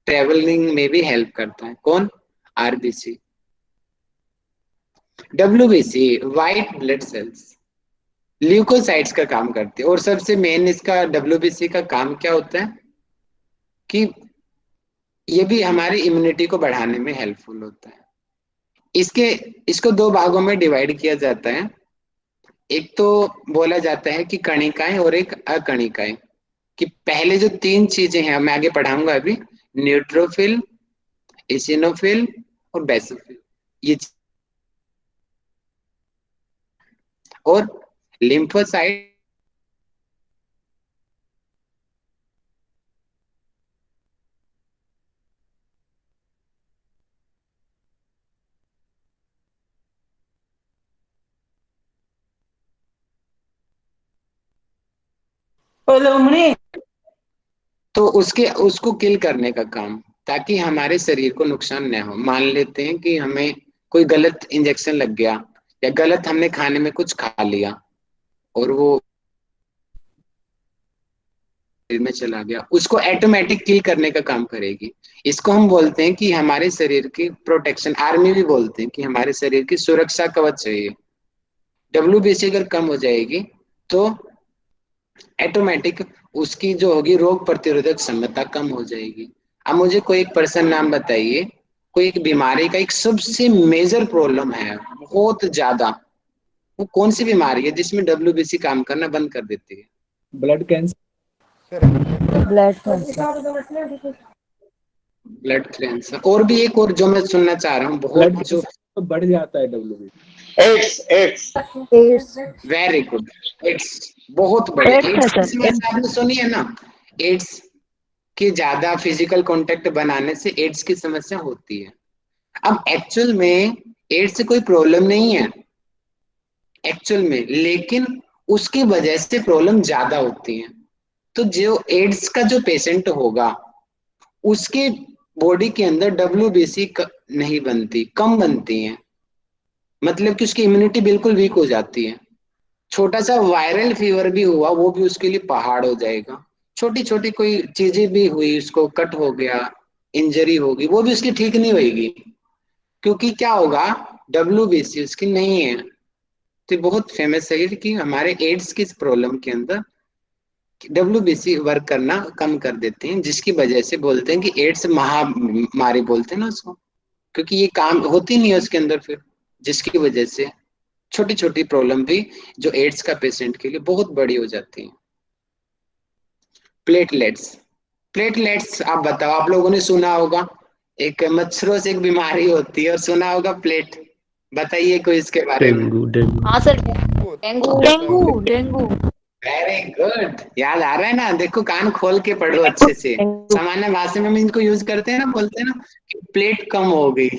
ट्रेवलिंग में भी हेल्प करता है। कौन? RBC. WBC white blood cells leukocytes का काम करते हैं, और सबसे मेन इसका डब्ल्यूबीसी का काम क्या होता है कि ये भी हमारी इम्यूनिटी को बढ़ाने में हेल्पफुल होता है। इसके इसको 2 भागों में डिवाइड किया जाता है, एक तो बोला जाता है कि कणिकाएं और एक अकणिकाएं, कि पहले जो 3 चीजें हैं मैं आगे पढ़ाऊंगा अभी, न्यूट्रोफिल, इसिनोफिल और बेसोफिल, ये और लिम्फोसाइट। तो उसको किल करने का काम, ताकि हमारे शरीर को नुकसान न हो। मान लेते हैं कि हमें कोई गलत इंजेक्शन लग गया, या गलत हमने खाने में कुछ खा लिया और वो शरीर में चला गया, उसको ऑटोमेटिक किल करने का काम करेगी। इसको हम बोलते हैं कि हमारे शरीर की प्रोटेक्शन, आर्मी भी बोलते हैं कि हमारे शरीर की सुरक्षा कवच है ये। डब्ल्यूबीसी अगर कम हो जाएगी तो ऑटोमेटिक उसकी जो होगी रोग प्रतिरोधक क्षमता कम हो जाएगी। अब मुझे कोई एक पर्सन नाम बताइए, कोई एक बीमारी का एक सबसे मेजर प्रॉब्लम है बहुत ज्यादा, वो कौन सी बीमारी है जिसमें डब्ल्यूबीसी काम करना बंद कर देती है? Blood cancer. Blood cancer. Blood cancer. और भी एक और जो मैं सुनना चाह रहा हूँ ब्लड बहुत, जो कैंसर तो बढ़ जाता है WB. AIDS AIDS AIDS. Very good, AIDS बहुत बड़े। एड्स है एड्स की सर, समस्या आपने सुनी है ना, एड्स के ज्यादा फिजिकल कांटेक्ट बनाने से एड्स की समस्या होती है। अब एक्चुअल में एड्स से कोई प्रॉब्लम नहीं है एक्चुअल में, लेकिन उसकी वजह से प्रॉब्लम ज्यादा होती है। तो जो एड्स का जो पेशेंट होगा उसके बॉडी के अंदर डब्ल्यूबीसी नहीं बनती, कम बनती है, मतलब कि उसकी इम्यूनिटी बिल्कुल वीक हो जाती है। छोटा सा वायरल फीवर भी हुआ वो भी उसके लिए पहाड़ हो जाएगा। छोटी छोटी कोई चीजें भी हुई, उसको कट हो गया, इंजरी होगी, वो भी उसकी ठीक नहीं होगी, क्योंकि क्या होगा, डब्ल्यूबीसी उसकी नहीं है। तो बहुत फेमस है कि हमारे एड्स की प्रॉब्लम के अंदर डब्ल्यूबीसी वर्क करना कम कर देते हैं, जिसकी वजह से बोलते हैं कि एड्स महामारी बोलते हैं ना उसको, क्योंकि ये काम होती नहीं है उसके अंदर फिर, जिसकी वजह से छोटी छोटी प्रॉब्लम भी जो एड्स का पेशेंट के लिए बहुत बड़ी हो जाती है। प्लेटलेट्स। प्लेटलेट्स आप बताओ, आप लोगों ने सुना होगा, एक मच्छरों से एक बीमारी होती है और सुना होगा प्लेट, बताइए कोई इसके बारे में। Dengue dengue. हाँ sir, dengue. Dengue. Dengue. Very good, याद आ रहा है ना, देखो कान खोल के पढ़ो अच्छे से। सामान्य भाषा में हम इनको यूज करते हैं ना, बोलते हैं ना कि प्लेट कम हो गई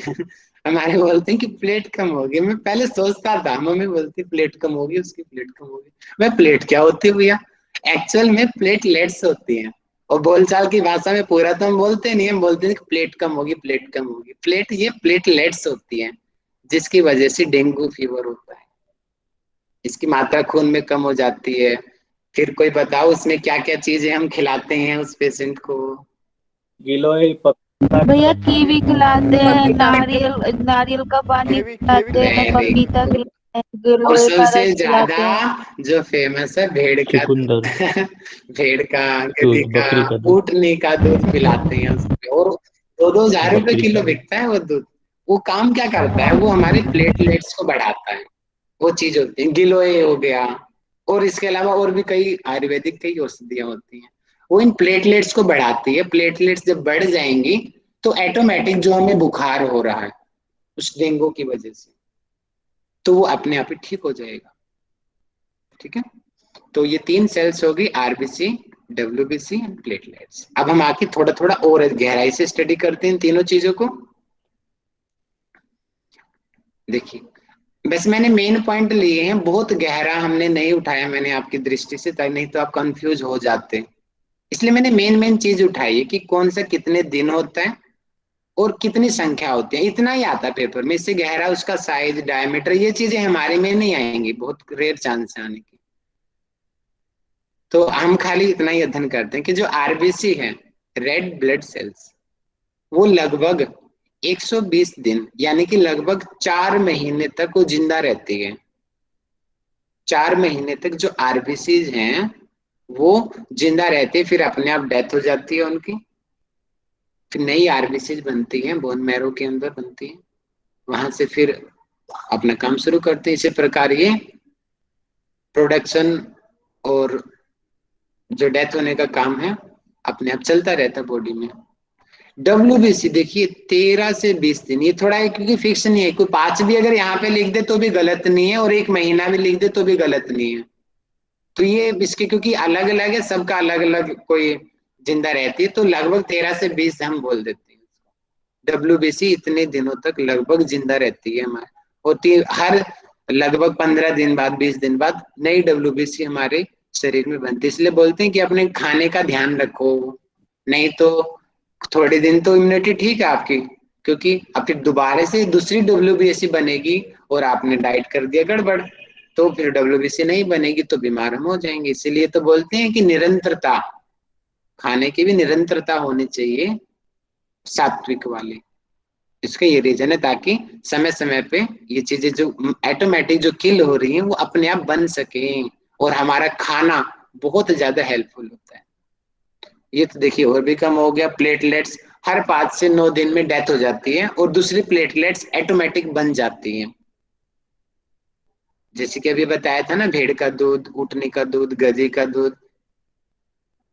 हमारे बोलते हैं कि प्लेट कम हो गई। मैं पहले सोचता था, मम्मी बोलती प्लेट कम होगी, उसकी प्लेट कम होगी। मैं प्लेट क्या होती है भैया, एक्चुअल में प्लेटलेट्स होती हैं, और बोलचाल की भाषा में पूरा तो हम बोलते नहीं, हम बोलते हैं कि प्लेट कम होगी, प्लेट कम होगी। प्लेट, ये प्लेटलेट्स होती हैं जिसकी वजह से डेंगू फीवर होता है। इसकी मात्रा खून में कम हो जाती है। फिर कोई बताओ उसमें क्या क्या चीजें हम खिलाते हैं उस पेशेंट को। गिलोय पपीता भैया खिलाते कीवी खिलाते हैं, नारियल नारियल का पानी केवी केवी पिलाते हैं, वेरी पपीता गुड। खिलाते हैं, और गिलोय का सबसे रस ज्यादा पिलाते हैं। जो फेमस है भेड़ का चुकंदर, भेड़ का, गधी दूध, का, बकरी का दूध। ऊँटनी का दूध पिलाते हैं उसको, और 2-2 हज़ार रुपए बकरी किलो का। बिकता है वो दूध। वो काम क्या करता है, वो हमारे प्लेटलेट्स को बढ़ाता है। वो चीज होती है, गिलोय हो गया, और इसके अलावा और भी कई आयुर्वेदिक कई औषधियां होती हैं। वो इन प्लेटलेट्स को बढ़ाती है। प्लेटलेट्स जब बढ़ जाएंगी तो ऑटोमेटिक जो हमें बुखार हो रहा है उस डेंगू की वजह से, तो वो अपने आप ही ठीक हो जाएगा। ठीक है, तो ये 3 सेल्स होगी, आरबीसी, डब्ल्यूबीसी एंड प्लेटलेट्स। अब हम आके थोड़ा थोड़ा और गहराई से स्टडी करते हैं इन तीनों चीजों को। देखिए, बस मैंने मेन पॉइंट लिए हैं, बहुत गहरा हमने नहीं उठाया मैंने आपकी दृष्टि से, ताकि नहीं तो आप कंफ्यूज हो जाते। इसलिए मैंने मेन मेन चीज उठाई है कि कौन सा कितने दिन होता है और कितनी संख्या होती है, इतना ही आता है पेपर में। इससे गहरा उसका साइज, डायमीटर, ये चीजें हमारे में नहीं आएंगी, बहुत रेयर चांस है आने की। तो हम खाली इतना ही अध्ययन करते हैं कि जो आरबीसी है, रेड ब्लड सेल्स, वो लगभग 120 दिन यानी कि लगभग 4 महीने तक वो जिंदा रहती है। 4 महीने तक जो आरबीसी हैं वो जिंदा रहती है, फिर अपने आप डेथ हो जाती है उनकी। फिर नई आरबीसी बनती है, बोन मैरो के अंदर बनती है, वहां से फिर अपना काम शुरू करते हैं। इसी प्रकार ये प्रोडक्शन और जो डेथ होने का काम है अपने आप चलता रहता है बॉडी में। डब्ल्यूबीसी देखिए 13 से 20 दिन, ये थोड़ा है क्योंकि फिक्स नहीं है, कोई 5 भी अगर यहाँ पे लिख दे तो भी गलत नहीं है, और 1 महीना भी लिख दे तो भी गलत नहीं है। तो ये इसके क्योंकि अलग अलग है, सबका अलग अलग कोई जिंदा रहती है, तो लगभग 13 से 20 हम बोल देते हैं। डब्ल्यूबीसी इतने दिनों तक लगभग जिंदा रहती है हमारे, होती है। हर लगभग 15 दिन बाद, 20 दिन बाद नई डब्ल्यूबीसी हमारे शरीर में बनती है। इसलिए बोलते हैं कि अपने खाने का ध्यान रखो, नहीं तो थोड़े दिन तो इम्यूनिटी ठीक है आपकी, क्योंकि अब फिर दोबारा से दूसरी डब्ल्यूबीसी बनेगी और आपने डाइट कर दिया गड़बड़, तो फिर डब्ल्यूबीसी नहीं बनेगी तो बीमार हम हो जाएंगे। इसीलिए तो बोलते हैं कि निरंतरता, खाने की भी निरंतरता होनी चाहिए, सात्विक वाली। इसका ये रीजन है ताकि समय समय पे ये चीजें जो ऑटोमेटिक जो किल हो रही हैं वो अपने आप बन सके, और हमारा खाना बहुत ज्यादा हेल्पफुल होता है। ये तो देखिए और भी कम हो गया। प्लेटलेट्स हर 5 से 9 दिन में डेथ हो जाती है और दूसरी प्लेटलेट्स ऑटोमेटिक बन जाती हैं। जैसे कि अभी बताया था ना, भेड़ का दूध, ऊँटनी का दूध, गधी का दूध,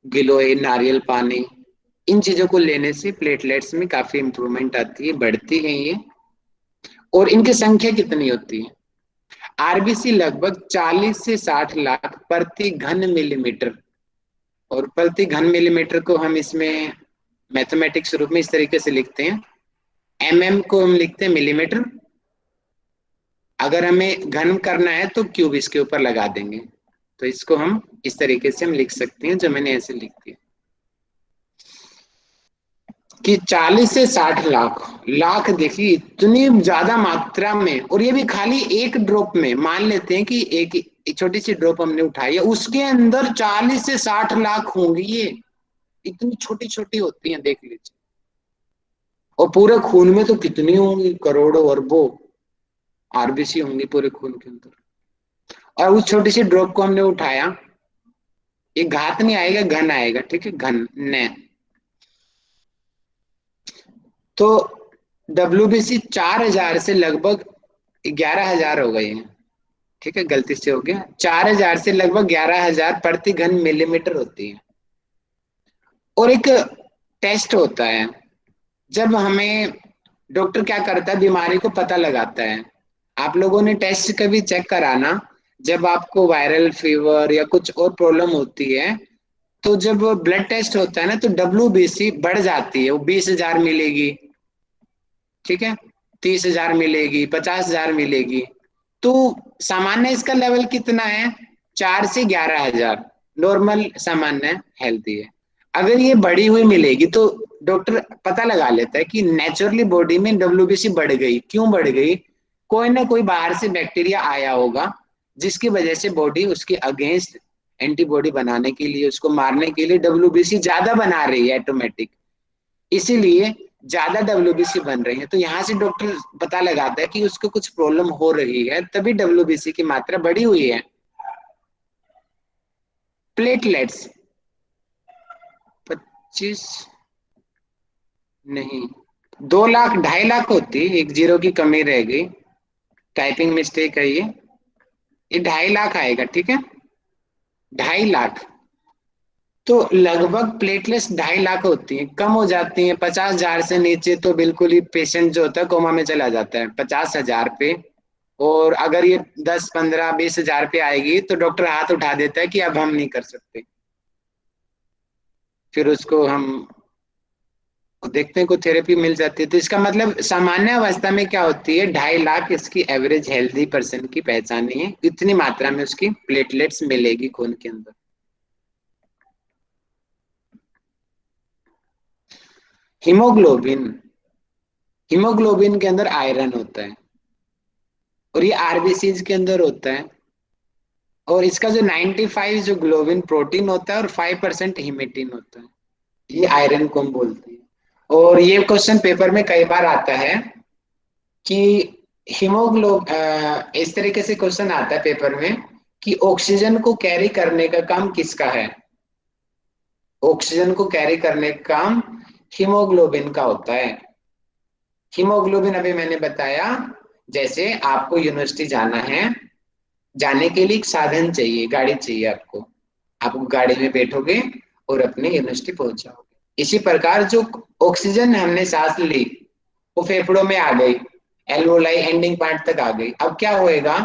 गिलोय, नारियल पानी, इन चीजों को लेने से प्लेटलेट्स में काफी इंप्रूवमेंट आती है, बढ़ती है ये। और इनकी संख्या कितनी होती है? आरबीसी लगभग 40 से 60 लाख प्रति घन मिलीमीटर, और प्रति घन मिलीमीटर को हम इसमें मैथमेटिक्स रूप में इस तरीके से लिखते हैं, एमएम को हम लिखते हैं मिलीमीटर, अगर हमें घन करना है तो क्यूब इसके ऊपर लगा देंगे, तो इसको हम इस तरीके से हम लिख सकते हैं, जो मैंने ऐसे लिख दिया कि 40 से 60 लाख, लाख देखिए इतनी ज्यादा मात्रा में, और ये भी खाली एक ड्रॉप में। मान लेते हैं कि एक छोटी सी ड्रॉप हमने उठाई है, उसके अंदर 40 से 60 लाख होंगी। ये इतनी छोटी छोटी होती हैं, देख लीजिए। और पूरे खून में तो कितनी होंगी, करोड़ों अरबों आरबीसी होंगी पूरे खून के अंदर। और उस छोटी सी ड्रॉप को हमने उठाया, ये घात नहीं आएगा, घन आएगा, ठीक है, घन न। तो डब्ल्यूबीसी 4,000 से लगभग 11,000 हो गई है, ठीक है, गलती से हो गया। 4,000 से लगभग 11,000 प्रति घन मिलीमीटर होती है। और एक टेस्ट होता है, जब हमें डॉक्टर क्या करता है, बीमारी को पता लगाता है। आप लोगों ने टेस्ट कभी चेक कराना, जब आपको वायरल फीवर या कुछ और प्रॉब्लम होती है, तो जब ब्लड टेस्ट होता है ना, तो डब्ल्यूबीसी बढ़ जाती है, वो 20,000 मिलेगी, ठीक है, 30,000 मिलेगी, 50,000 मिलेगी। तो सामान्य इसका लेवल कितना है? 4 से 11,000 नॉर्मल सामान्य हेल्थी है। अगर ये बढ़ी हुई मिलेगी तो डॉक्टर पता लगा लेता है कि नेचुरली बॉडी में डब्ल्यूबीसी बढ़ गई। क्यों बढ़ गई? कोई ना कोई बाहर से बैक्टीरिया आया होगा जिसकी वजह से बॉडी उसके अगेंस्ट एंटीबॉडी बनाने के लिए, उसको मारने के लिए डब्ल्यूबीसी ज्यादा बना रही है ऑटोमेटिक, इसीलिए ज्यादा डब्ल्यूबीसी बन रही है। तो यहाँ से डॉक्टर पता लगाता है कि उसको कुछ प्रॉब्लम हो रही है, तभी डब्ल्यूबीसी की मात्रा बढ़ी हुई है। प्लेटलेट्स 25 नहीं, 2 लाख 2.5 लाख होती, एक जीरो की कमी रह गई, टाइपिंग मिस्टेक है ये 2.5 लाख आएगा, ठीक है, 2.5 लाख। तो लगभग प्लेटलेट्स 2.5 लाख होती हैं, कम हो जाती हैं 50,000 से नीचे तो बिल्कुल ही पेशेंट जो होता है कोमा में चला जाता है 50,000 पे। और अगर ये 10 15 20,000 पे आएगी तो डॉक्टर हाथ उठा देता है कि अब हम नहीं कर सकते, फिर उसको हम देखते हैं कोई थेरेपी मिल जाती है। तो इसका मतलब सामान्य अवस्था में क्या होती है, 2.5 लाख इसकी एवरेज हेल्दी पर्सन की पहचान है, इतनी मात्रा में उसकी प्लेटलेट्स मिलेगी खून के अंदर। हीमोग्लोबिन, हीमोग्लोबिन के अंदर आयरन होता है और ये आरबीसीज के अंदर होता है, और इसका जो 95 जो ग्लोबिन प्रोटीन होता है और 5% हिमेटिन होता है, ये आयरन को हम बोलते हैं। और ये क्वेश्चन पेपर में कई बार आता है कि इस तरीके से क्वेश्चन आता है पेपर में कि ऑक्सीजन को कैरी करने का काम किसका है, ऑक्सीजन को कैरी करने का काम हीमोग्लोबिन का होता है। हीमोग्लोबिन अभी मैंने बताया, जैसे आपको यूनिवर्सिटी जाना है, जाने के लिए एक साधन चाहिए, गाड़ी चाहिए आपको, आप गाड़ी में बैठोगे और अपने यूनिवर्सिटी पहुंच जाओगे। इसी प्रकार जो ऑक्सीजन हमने सांस ली वो फेफड़ों में आ गई, एल्वोलाई एंडिंग पार्ट तक आ गई। अब क्या होएगा,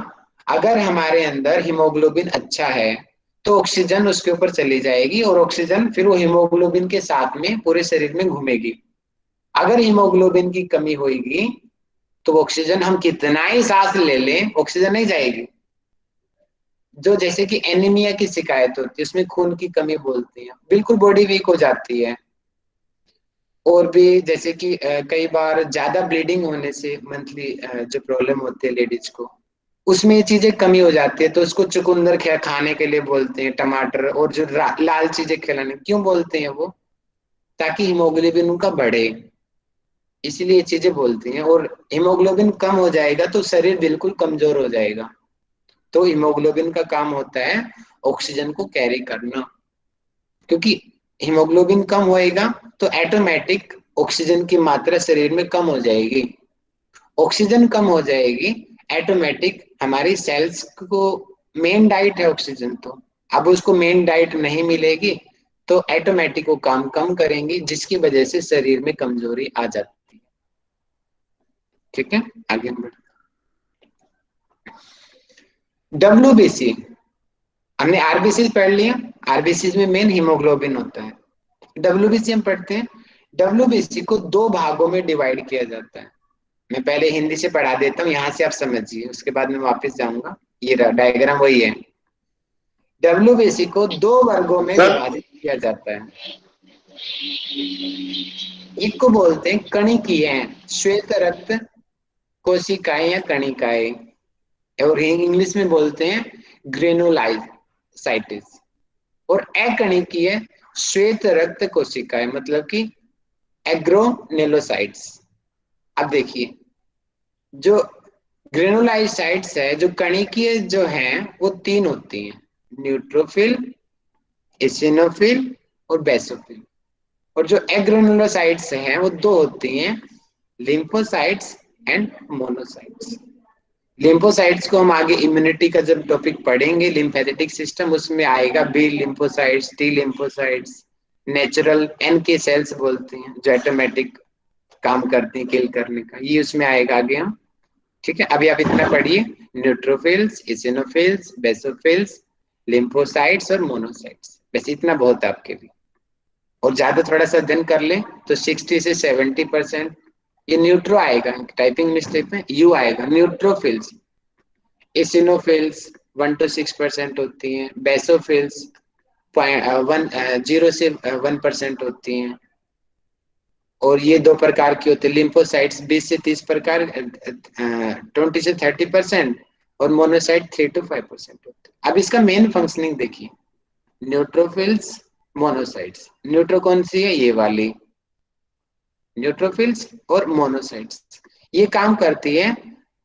अगर हमारे अंदर हीमोग्लोबिन अच्छा है तो ऑक्सीजन उसके ऊपर चली जाएगी और ऑक्सीजन फिर वो हीमोग्लोबिन के साथ में पूरे शरीर में घूमेगी। अगर हीमोग्लोबिन की कमी होगी तो ऑक्सीजन हम कितना ही सांस ले लें ऑक्सीजन नहीं जाएगी। जो जैसे कि एनीमिया की शिकायत होती है, उसमें खून की कमी बोलते हैं, बिल्कुल बॉडी वीक हो जाती है। और भी जैसे कि कई बार ज्यादा ब्लीडिंग होने से मंथली जो प्रॉब्लम होती है लेडीज को, उसमें ये चीजें कमी हो जाती है, तो उसको चुकंदर खाने के लिए बोलते हैं, टमाटर और जो लाल चीजें खिलाने क्यों बोलते हैं वो, ताकि हीमोग्लोबिन उनका बढ़े, इसलिए ये चीजें बोलती हैं। और हीमोग्लोबिन कम हो जाएगा तो शरीर बिल्कुल कमजोर हो जाएगा। तो हीमोग्लोबिन का काम होता है ऑक्सीजन को कैरी करना, क्योंकि हीमोग्लोबिन कम होएगा तो ऑटोमेटिक ऑक्सीजन की मात्रा शरीर में कम हो जाएगी। ऑक्सीजन कम हो जाएगी, ऑटोमेटिक हमारी सेल्स को मेन डाइट है ऑक्सीजन, तो अब उसको मेन डाइट नहीं मिलेगी तो ऑटोमेटिक वो काम कम करेंगी, जिसकी वजह से शरीर में कमजोरी आ जाती है। ठीक है, आगे हम बढ़ते। डब्ल्यूबीसी, हमने आरबीसी पढ़ लिया, आरबीसी में मेन हीमोग्लोबिन होता है। डब्ल्यूबीसी हम पढ़ते हैं, डब्ल्यूबीसी को 2 भागों में डिवाइड किया जाता है। मैं पहले हिंदी से पढ़ा देता हूँ, यहां से आप समझिए, उसके बाद मैं वापस जाऊंगा। ये डायग्राम वही है। डब्ल्यूबीसी को 2 वर्गों में विभाजित किया जाता है। एक को बोलते हैं कणिकीय श्वेत रक्त कोशिकाएं या कणिकाएं, और इंग्लिश में बोलते हैं ग्रेनुलाइसाइटिस। और अकणिकीय श्वेत रक्त कोशिकाएं मतलब कि एग्रोनेलोसाइट्स। अब देखिए, जो ग्रेनुलाइसाइट्स है, जो कणिकीय जो हैं वो 3 होती हैं, न्यूट्रोफिल, एसिनोफिल और बेसोफिल। और जो एग्रेनुलोसाइट्स हैं वो 2 होती हैं, लिम्फोसाइट्स एंड मोनोसाइट्स। लिम्फोसाइट्स को हम आगे इम्यूनिटी का जब टॉपिक पढ़ेंगे, लिम्फेटिक सिस्टम, उसमें आएगा B lymphocytes, T lymphocytes, natural NK cells बोलते हैं, जो ऑटोमेटिक काम करते हैं किल करने का, ये उसमें आएगा आगे हम। ठीक है, अभी आप इतना पढ़िए, न्यूट्रोफिल्स, इसिनोफिल्स, बेसोफिल्स, लिम्फोसाइट्स और मोनोसाइट्स, बस इतना बहुत है आपके लिए। और ज्यादा थोड़ा सा अध्ययन कर ले तो 60 से 70% ये न्यूट्रो आएगा, टाइपिंग मिस्टेक में यू आएगा, न्यूट्रोफिल्स। एसिनोफिल्स 1 to 6% होती हैं, बेसोफिल्स 0 से 1% होती हैं। और ये 2 प्रकार की होती है, लिम्फोसाइट्स 20 से 30 प्रकार 20 से 30%, और मोनोसाइट 3 to 5% होते हैं। अब इसका मेन फंक्शनिंग देखिए, न्यूट्रोफिल्स, मोनोसाइट्स। न्यूट्रो कौन सी है? ये वाली, न्यूट्रोफिल्स और मोनोसाइट्स ये काम करती है।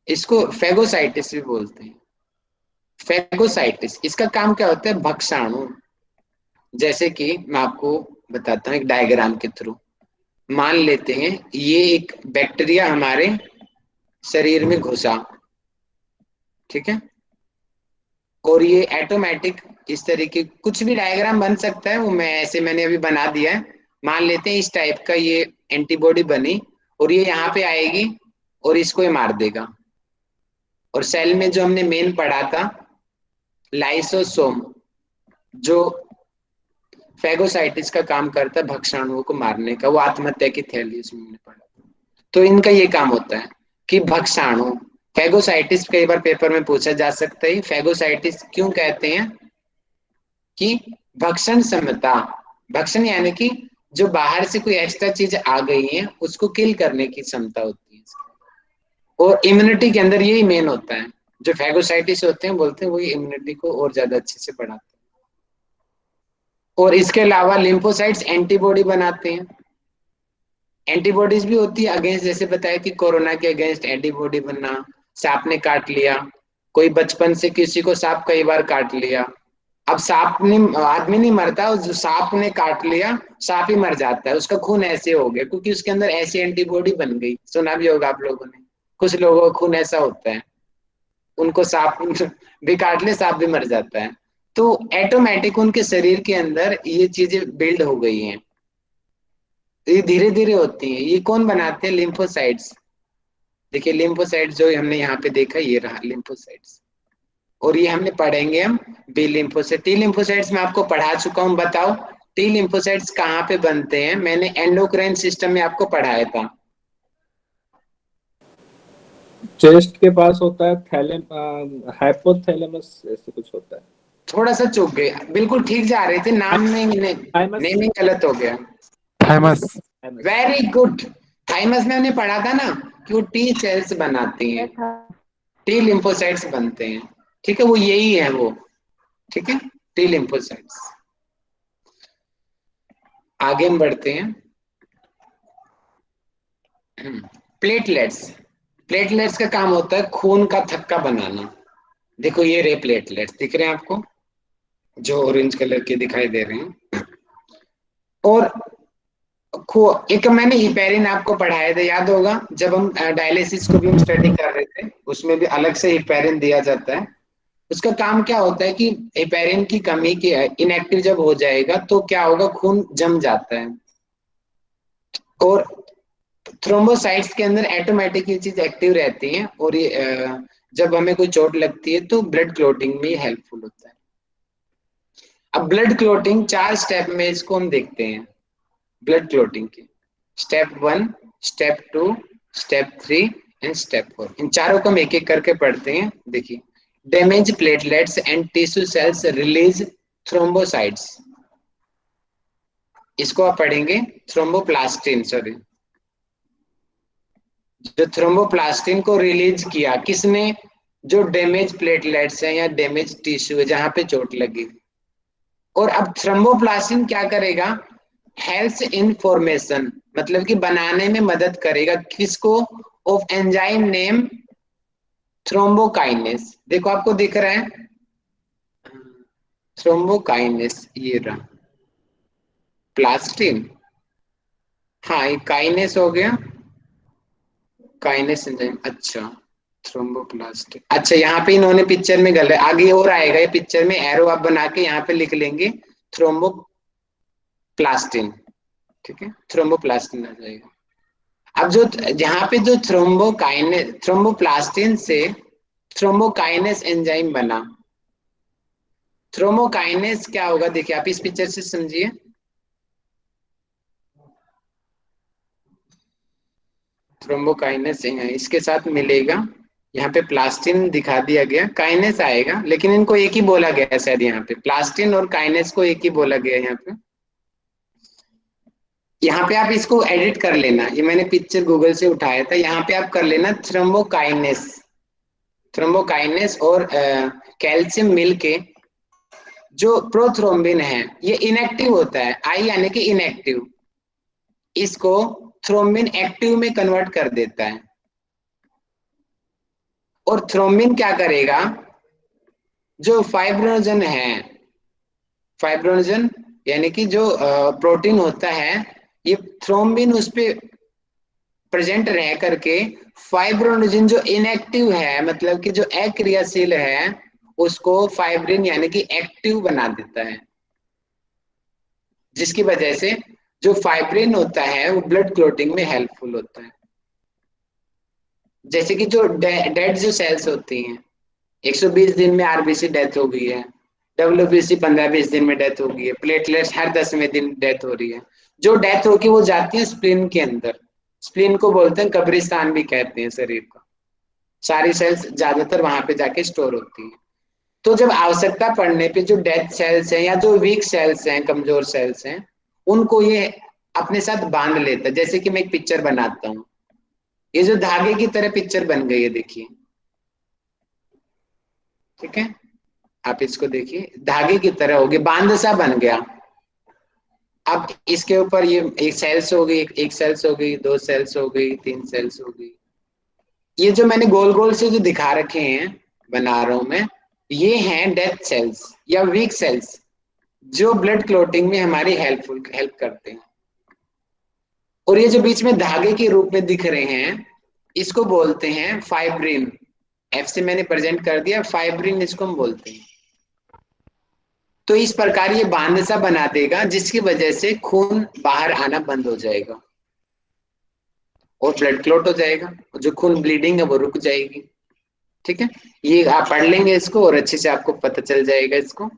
इसको फेगोसाइटिस भी बोलते हैं। फेगोसाइटिस, इसका काम क्या होता है? भक्षाणु। जैसे कि मैं आपको बताता हूँ एक डायग्राम के थ्रू। मान लेते हैं ये एक बैक्टीरिया हमारे शरीर में घुसा, ठीक है, और ये ऑटोमेटिक इस तरीके कुछ भी डायग्राम बन सकता है, वो मैंने अभी बना दिया है। मान लेते हैं इस टाइप का ये एंटीबॉडी बनी और ये यहाँ पे आएगी और इसको ये मार देगा। और सेल में जो हमने मेन पढ़ा था लाइसोसोम, जो फेगोसाइटिस का काम करता है भक्षाणुओं को मारने का, वो आत्महत्या की थैली उसमें हमने पढ़ा। तो इनका ये काम होता है कि भक्षाणु, फेगोसाइटिस कई बार पेपर में पूछा जा सकता है। फेगोसाइटिस क्यों कहते हैं? कि भक्षण क्षमता, भक्षण यानी कि जो बाहर से कोई एक्स्ट्रा चीज आ गई है उसको किल करने की क्षमता होती है इसकी। और इम्यूनिटी के अंदर यही मेन होता है। जो फेगोसाइटिस होते हैं बोलते हैं वही इम्यूनिटी को और ज्यादा अच्छे से बढ़ाते हैं। और इसके अलावा लिम्फोसाइट्स एंटीबॉडी बनाते हैं। एंटीबॉडीज भी होती है अगेंस्ट, जैसे बताया कि कोरोना के अगेंस्ट एंटीबॉडी बनना, सांप ने काट लिया, कोई बचपन से किसी को सांप कई बार काट लिया, अब सांप ने, आदमी नहीं मरता, जो सांप ने काट लिया सांप ही मर जाता है, उसका खून ऐसे हो गया क्योंकि उसके अंदर ऐसी एंटीबॉडी बन गई। सुना भी होगा आप लोगों ने, कुछ लोगों का खून ऐसा होता है, उनको सांप भी काट ले सांप भी मर जाता है। तो ऑटोमेटिक उनके शरीर के अंदर ये चीजें बिल्ड हो गई हैं, ये धीरे धीरे होती हैं। ये कौन बनाते हैं? लिम्फोसाइट्स। देखिए लिम्फोसाइट्स जो हमने यहाँ पे देखा, ये रहा लिम्फोसाइट्स। और ये हमने पढ़ेंगे हम बी लिम्फोसाइट। टी लिम्फोसाइट्स मैं आपको पढ़ा चुका हूँ। बताओ टी लिम्फोसाइट्स कहाँ पे बनते हैं? मैंने एंडोक्राइन सिस्टम में आपको पढ़ाया था। चेस्ट के पास होता है, हाइपोथैलेमस ऐसे कुछ होता है। थोड़ा सा चूक गए, बिल्कुल ठीक जा रहे थे, नाम में थाइमस, नेमिंग गलत हो गया। थाइमस। Very good. थाइमस में हमने पढ़ा था ना कि वो टी सेल्स बनाती हैं, टी लिम्फोसाइट्स बनते हैं, ठीक है, वो यही है वो, ठीक है, टी लिम्फोसाइट्स। आगे हम बढ़ते हैं। प्लेटलेट्स। प्लेटलेट्स का काम होता है खून का थक्का बनाना। देखो ये रे प्लेटलेट्स दिख रहे हैं आपको, जो ऑरेंज कलर के दिखाई दे रहे हैं। और एक मैंने हिपेरिन आपको पढ़ाया था, याद होगा, जब हम डायलिसिस को भी हम स्टडी कर रहे थे, उसमें भी अलग से हिपेरिन दिया जाता है। उसका काम क्या होता है कि हिपेरिन की कमी की इनएक्टिव जब हो जाएगा तो क्या होगा, खून जम जाता है। और थ्रोम्बोसाइट्स के अंदर ऑटोमेटिक ये चीज एक्टिव रहती है, और ये जब हमें कोई चोट लगती है तो ब्लड क्लोटिंग में हेल्पफुल होता है। अब ब्लड क्लोटिंग 4 स्टेप में इसको हम देखते हैं। ब्लड क्लोटिंग के step 1, step 2, step 3 and step 4, इन चारों को हम एक एक करके पढ़ते हैं। देखिए, damage platelets and tissue cells release thrombocytes, इसको आप पढ़ेंगे थ्रोम्बोप्लास्टिन, सॉरी, जो थ्रोम्बोप्लास्टिन को रिलीज किया किसने? जो डैमेज प्लेटलेट्स हैं या डैमेज टिश्यू है जहां पे चोट लगी। और अब थ्रोम्बोप्लास्टिन क्या करेगा? हेल्थ इंफॉर्मेशन, मतलब कि बनाने में मदद करेगा किसको? Of enzyme name thrombokinase. देखो आपको दिख रहा है थ्रोम्बोकाइनेस, ये रहा प्लास्टिन, हाँ ये काइनेस हो गया, काइनेस एंजाइम, अच्छा थ्रोम्बोप्लास्टिन। अच्छा यहाँ पे इन्होंने पिक्चर में गलत, आगे और आएगा ये पिक्चर में, एरो आप बना के यहाँ पे लिख लेंगे थ्रोम्बोप्लास्टिन, ठीक है, थ्रोम्बोप्लास्टिन आ जाएगा। अब जो यहाँ पे जो थ्रोम्बोकाइनेस, थ्रोम्बोप्लास्टिन से थ्रोम्बोकाइनेस एंजाइम बना। थ्रोम्बोकाइनेस क्या होगा? देखिए आप इस पिक्चर से समझिए, थ्रोम्बोकाइनेस इसके साथ मिलेगा, यहाँ पे प्लास्टिन दिखा दिया गया, काइनेस आएगा, लेकिन इनको एक ही बोला गया है शायद, यहाँ पे प्लास्टिन और काइनेस को एक ही बोला गया है। यहाँ पे आप इसको एडिट कर लेना, ये मैंने पिक्चर गूगल से उठाया था, यहाँ पे आप कर लेना थ्रोम्बोकाइनेस, थ्रोम्बोकाइनेस और कैल्शियम मिलके जो प्रोथ्रोम्बिन है ये इनएक्टिव होता है, आई यानी कि इनएक्टिव, इसको थ्रोम्बिन एक्टिव में कन्वर्ट कर देता है। और थ्रोम्बिन क्या करेगा, जो फाइब्रोजन है, फाइब्रोजन यानी कि जो प्रोटीन होता है, ये थ्रोम्बिन उस पे प्रेजेंट रह करके फाइब्रोनोजिन जो इनएक्टिव है, मतलब कि जो अक्रियाशील है, उसको फाइब्रिन यानी कि एक्टिव बना देता है, जिसकी वजह से जो फाइब्रिन होता है वो ब्लड क्लोटिंग में हेल्पफुल होता है। जैसे कि जो डेड जो सेल्स होती हैं, 120 दिन में आरबीसी डेथ हो गई है, डब्ल्यूबीसी 15-20 दिन में डेथ हो गई है, प्लेटलेट्स हर 10वें दिन डेथ हो रही है। जो डेथ होगी वो जाती है स्प्लीन के अंदर, स्प्लीन को बोलते हैं कब्रिस्तान भी कहते हैं शरीर का। सारी सेल्स ज्यादातर वहां पे जाके स्टोर होती है। तो जब आवश्यकता पड़ने पे जो डेथ सेल्स हैं या जो वीक सेल्स हैं, कमजोर सेल्स हैं, उनको ये अपने साथ बांध लेता है। जैसे कि मैं एक पिक्चर बनाता हूँ, ये जो धागे की तरह पिक्चर बन गई है, देखिए, ठीक है, आप इसको देखिए, धागे की तरह हो गया, बांध सा बन गया। अब इसके ऊपर ये एक सेल्स हो गई, एक सेल्स हो गई, 2 सेल्स हो गई, 3 सेल्स हो गई। ये जो मैंने गोल गोल से जो दिखा रखे हैं, बना रहा हूं मैं, ये हैं डेथ सेल्स या वीक सेल्स, जो ब्लड क्लोटिंग में हमारी हेल्प करते हैं। और ये जो बीच में धागे के रूप में दिख रहे हैं, इसको बोलते हैं फाइब्रिन। एफ से मैंने प्रेजेंट कर दिया, फाइब्रिन इसको हम बोलते हैं। तो इस प्रकार ये बांध सा बना देगा, जिसकी वजह से खून बाहर आना बंद हो जाएगा और ब्लड क्लॉट हो जाएगा, जो खून ब्लीडिंग है वो रुक जाएगी। ठीक है, ये आप पढ़ लेंगे इसको और अच्छे से आपको पता चल जाएगा इसको।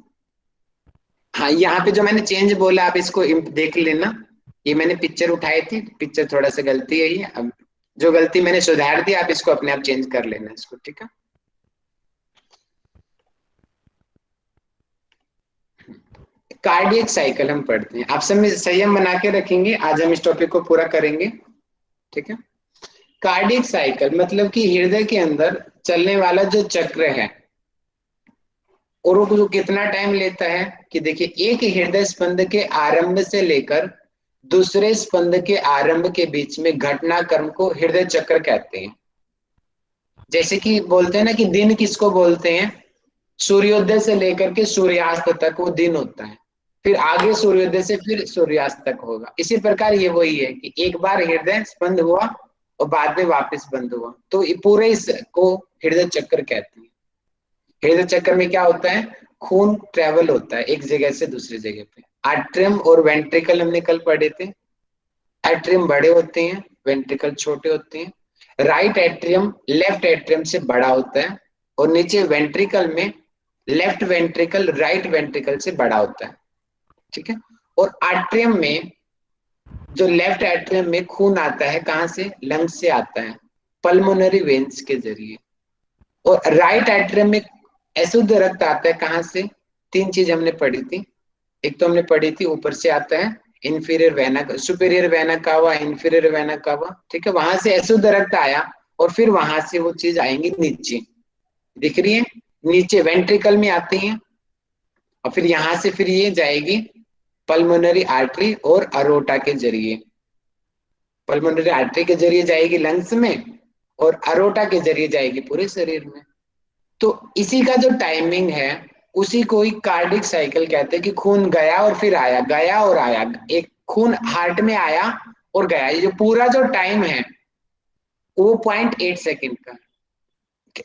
हाँ, यहाँ पे जो मैंने चेंज बोला आप इसको देख लेना, ये मैंने पिक्चर उठाई थी, पिक्चर थोड़ा सा गलती है ये, अब जो गलती मैंने सुधार दी, आप इसको अपने आप चेंज कर लेना इसको, ठीक है। कार्डियक साइकिल हम पढ़ते हैं, आप सब में संयम बना के रखेंगे, आज हम इस टॉपिक को पूरा करेंगे, ठीक है। कार्डियक साइकिल मतलब कि हृदय के अंदर चलने वाला जो चक्र है, और वो कितना टाइम लेता है कि देखिए, एक हृदय स्पंद के आरंभ से लेकर दूसरे स्पंद के आरंभ के बीच में घटनाक्रम को हृदय चक्र कहते हैं। जैसे कि बोलते हैं ना कि दिन किसको बोलते हैं, सूर्योदय से लेकर के सूर्यास्त तक वो दिन होता है, फिर आगे सूर्योदय से फिर सूर्यास्त तक होगा। इसी प्रकार ये वही है कि एक बार हृदय स्पंद हुआ और बाद में वापस बंद हुआ, तो ये पूरे इसको हृदय चक्र कहते हैं। हृदय चक्र में क्या होता है, खून ट्रेवल होता है एक जगह से दूसरी जगह पे। आर्ट्रियम और वेंट्रिकल हमने कल पढ़े थे, एट्रियम बड़े होते हैं, वेंट्रिकल छोटे होते हैं। राइट एट्रियम लेफ्ट एट्रियम से बड़ा होता है, और नीचे वेंट्रिकल में लेफ्ट वेंट्रिकल राइट वेंट्रिकल से बड़ा होता है, ठीक है। और आर्ट्रियम में, जो लेफ्ट एट्रियम में खून आता है कहां से, लंग्स से आता है, पल्मोनरी वेन्स के जरिए। और राइट एट्रियम में अशुद्ध रक्त आता है कहां से, 3 चीज हमने पढ़ी थी। एक तो हमने पढ़ी थी ऊपर से आता है inferior vena, superior vena cava, inferior vena cava, ठीक है, वहां से अशुद्ध रक्त आया और फिर वहां से वो चीज आएंगी नीचे, दिख रही है, नीचे वेंट्रिकल में आती है, और फिर यहां से फिर ये जाएगी पल्मोनरी आर्टरी और अरोटा के जरिए। पल्मोनरी आर्टरी के जरिए जाएगी लंग्स में, और अरोटा के जरिए जाएगी पूरे शरीर में। तो इसी का जो टाइमिंग है, उसी को ही कार्डिक साइकिल कहते हैं, कि खून गया और फिर आया, गया और आया, एक खून हार्ट में आया और गया, ये जो पूरा जो टाइम है वो 0.8 सेकेंड का।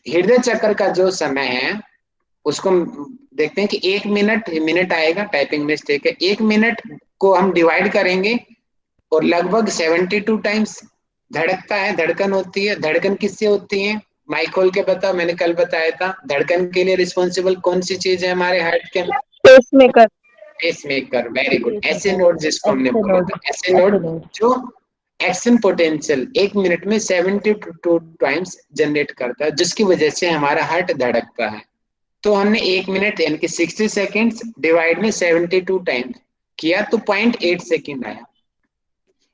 हृदय चक्र का जो समय है उसको हम देखते हैं कि 1 मिनट, मिनट आएगा, टाइपिंग मिस्टेक है, 1 मिनट को हम डिवाइड करेंगे और लगभग 72 टाइम्स धड़कता है, धड़कन होती है। धड़कन किससे होती है, माइक खोल के बताओ, मैंने कल बताया था। धड़कन के लिए रिस्पॉन्सिबल कौन सी चीज है हमारे हार्ट के अंदर, पेसमेकर। Pacemaker, very good. ऐसे नोड जिसको हमने बोला था, ऐसे नोड जो एक्शन पोटेंशियल 1 मिनट में 72 टाइम्स जनरेट करता है, जिसकी वजह से हमारा हार्ट धड़कता है। तो हमने 1 मिनट यानी कि 60 सेकेंड्स डिवाइड में 72 टाइम्स किया, तो 0.8 सेकेंड आया।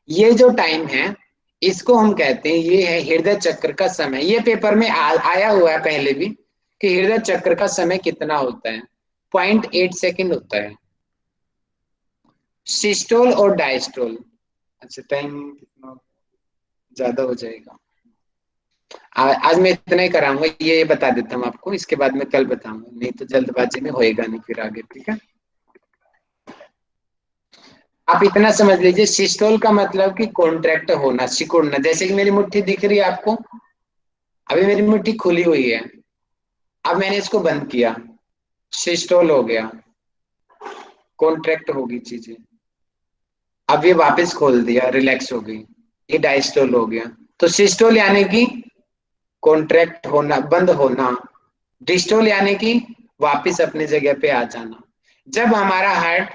ये जो टाइम है, इसको हम कहते हैं, ये है हृदय चक्र का समय। ये पेपर में आया हुआ है पहले भी कि हृदय चक्र का समय कितना होता है, 0.8 सेकेंड होता है। सिस्टोल और डायस्टोल, अच्छा टाइम कितना ज्यादा हो जाएगा। आज मैं इतना ही कराऊंगा, ये बता देता हूँ आपको, इसके बाद मैं कल बताऊंगा, नहीं तो जल्दबाजी में होएगा नहीं फिर आगे, ठीक है। आप इतना समझ लीजिए, सिस्टोल का मतलब कि कॉन्ट्रैक्ट होना, सिकुड़ना। जैसे कि मेरी मुट्ठी दिख रही है आपको, अभी मेरी मुट्ठी खुली हुई है, अब मैंने इसको बंद किया, सिस्टोल हो गया, कॉन्ट्रैक्ट होगी चीजें। अब ये वापस खोल दिया, रिलैक्स हो गई, ये डायस्टोल हो गया। तो सिस्टोल यानी कि कॉन्ट्रैक्ट होना, बंद होना। डिस्टोल यानी कि वापस अपनी जगह पे आ जाना। जब हमारा हार्ट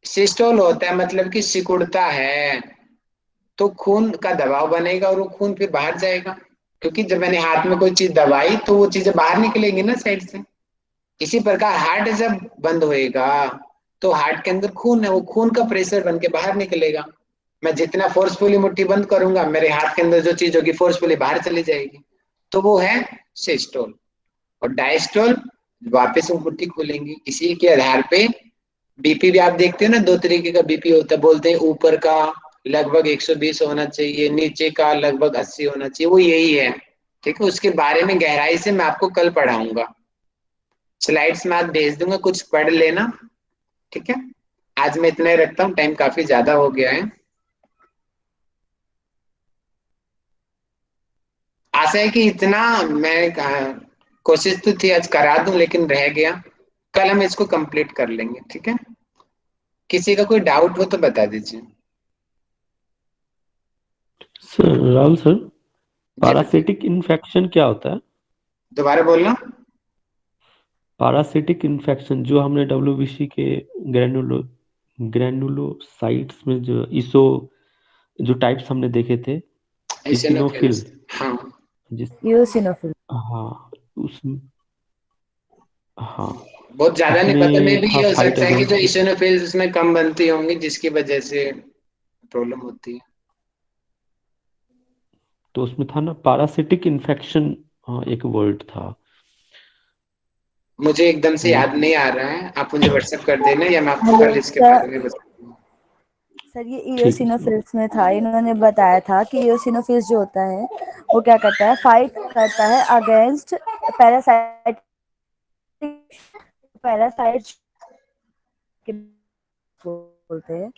सिस्टोल होता है मतलब कि सिकुड़ता है, तो खून का दबाव बनेगा और वो खून फिर बाहर जाएगा, क्योंकि जब मैंने हाथ में कोई चीज दबाई तो वो चीजें बाहर निकलेंगी ना साइड से। इसी प्रकार हार्ट जब बंद होएगा तो हार्ट के अंदर खून है, वो खून का प्रेशर बन के बाहर निकलेगा। मैं जितना फोर्सफुली मुट्ठी बंद करूंगा, मेरे हाथ के अंदर जो चीज होगी फोर्सफुली बाहर चली जाएगी, तो वो है सिस्टोल। और डायस्टोल, वापस वो मुट्ठी खोलेंगी। इसी के आधार पे बीपी भी आप देखते हो ना, दो तरीके का बीपी होता है, बोलते हैं ऊपर का लगभग 120 होना चाहिए, नीचे का लगभग 80 होना चाहिए, वो यही है। ठीक है, उसके बारे में गहराई से मैं आपको कल पढ़ाऊंगा, स्लाइड्स में आज भेज दूंगा, कुछ पढ़ लेना, ठीक है। आज मैं इतना ही रखता हूँ, टाइम काफी ज्यादा हो गया है। आशा है कि इतना मैं कोशिश तो थी आज करा दूं, लेकिन रह गया, कल हम इसको कंप्लीट कर लेंगे, ठीक है। किसी का कोई डाउट हो तो बता दीजिए। सर राहुल सर, जी बताइए, पैरासिटिक इन्फेक्शन क्या होता है? दोबारा बोलना। पैरासिटिक इन्फेक्शन जो हमने डब्ल्यूबीसी के ग्रैनुलो ग्रैनुलोसाइट्स में जो इसो जो टाइप्स हमने देखे थे, एसिनोफिल्स, इसिनोफिल, हाँ। जिस यूसिनोफिल। हाँ उसमें, हाँ बहुत ज्यादा नहीं पता, मे उसमें भी था ये हो फाइट सकता है कि जो अगेंस्ट। इसिनोफिल्स उसमें कम बनती होंगी, जिसकी वजह से प्रॉब्लम होती है। तो उसमें था ना पैरासिटिक इन्फेक्शन, एक वर्ड था मुझे एकदम से वो। याद नहीं आ रहा है, आप मुझे व्हाट्सएप कर देना, या मैं आपको हेलो कल इसके बारे में सर। बताऊंगा। सर ये ठीक है सर। इयोसिनोफिल्स में था, इन्होंने बताया था कि इयोसिनोफिल्स जो होता है वो क्या करता है, फाइट करता है अगेंस्ट पैरासाइट। पैरासाइट बोलते हैं,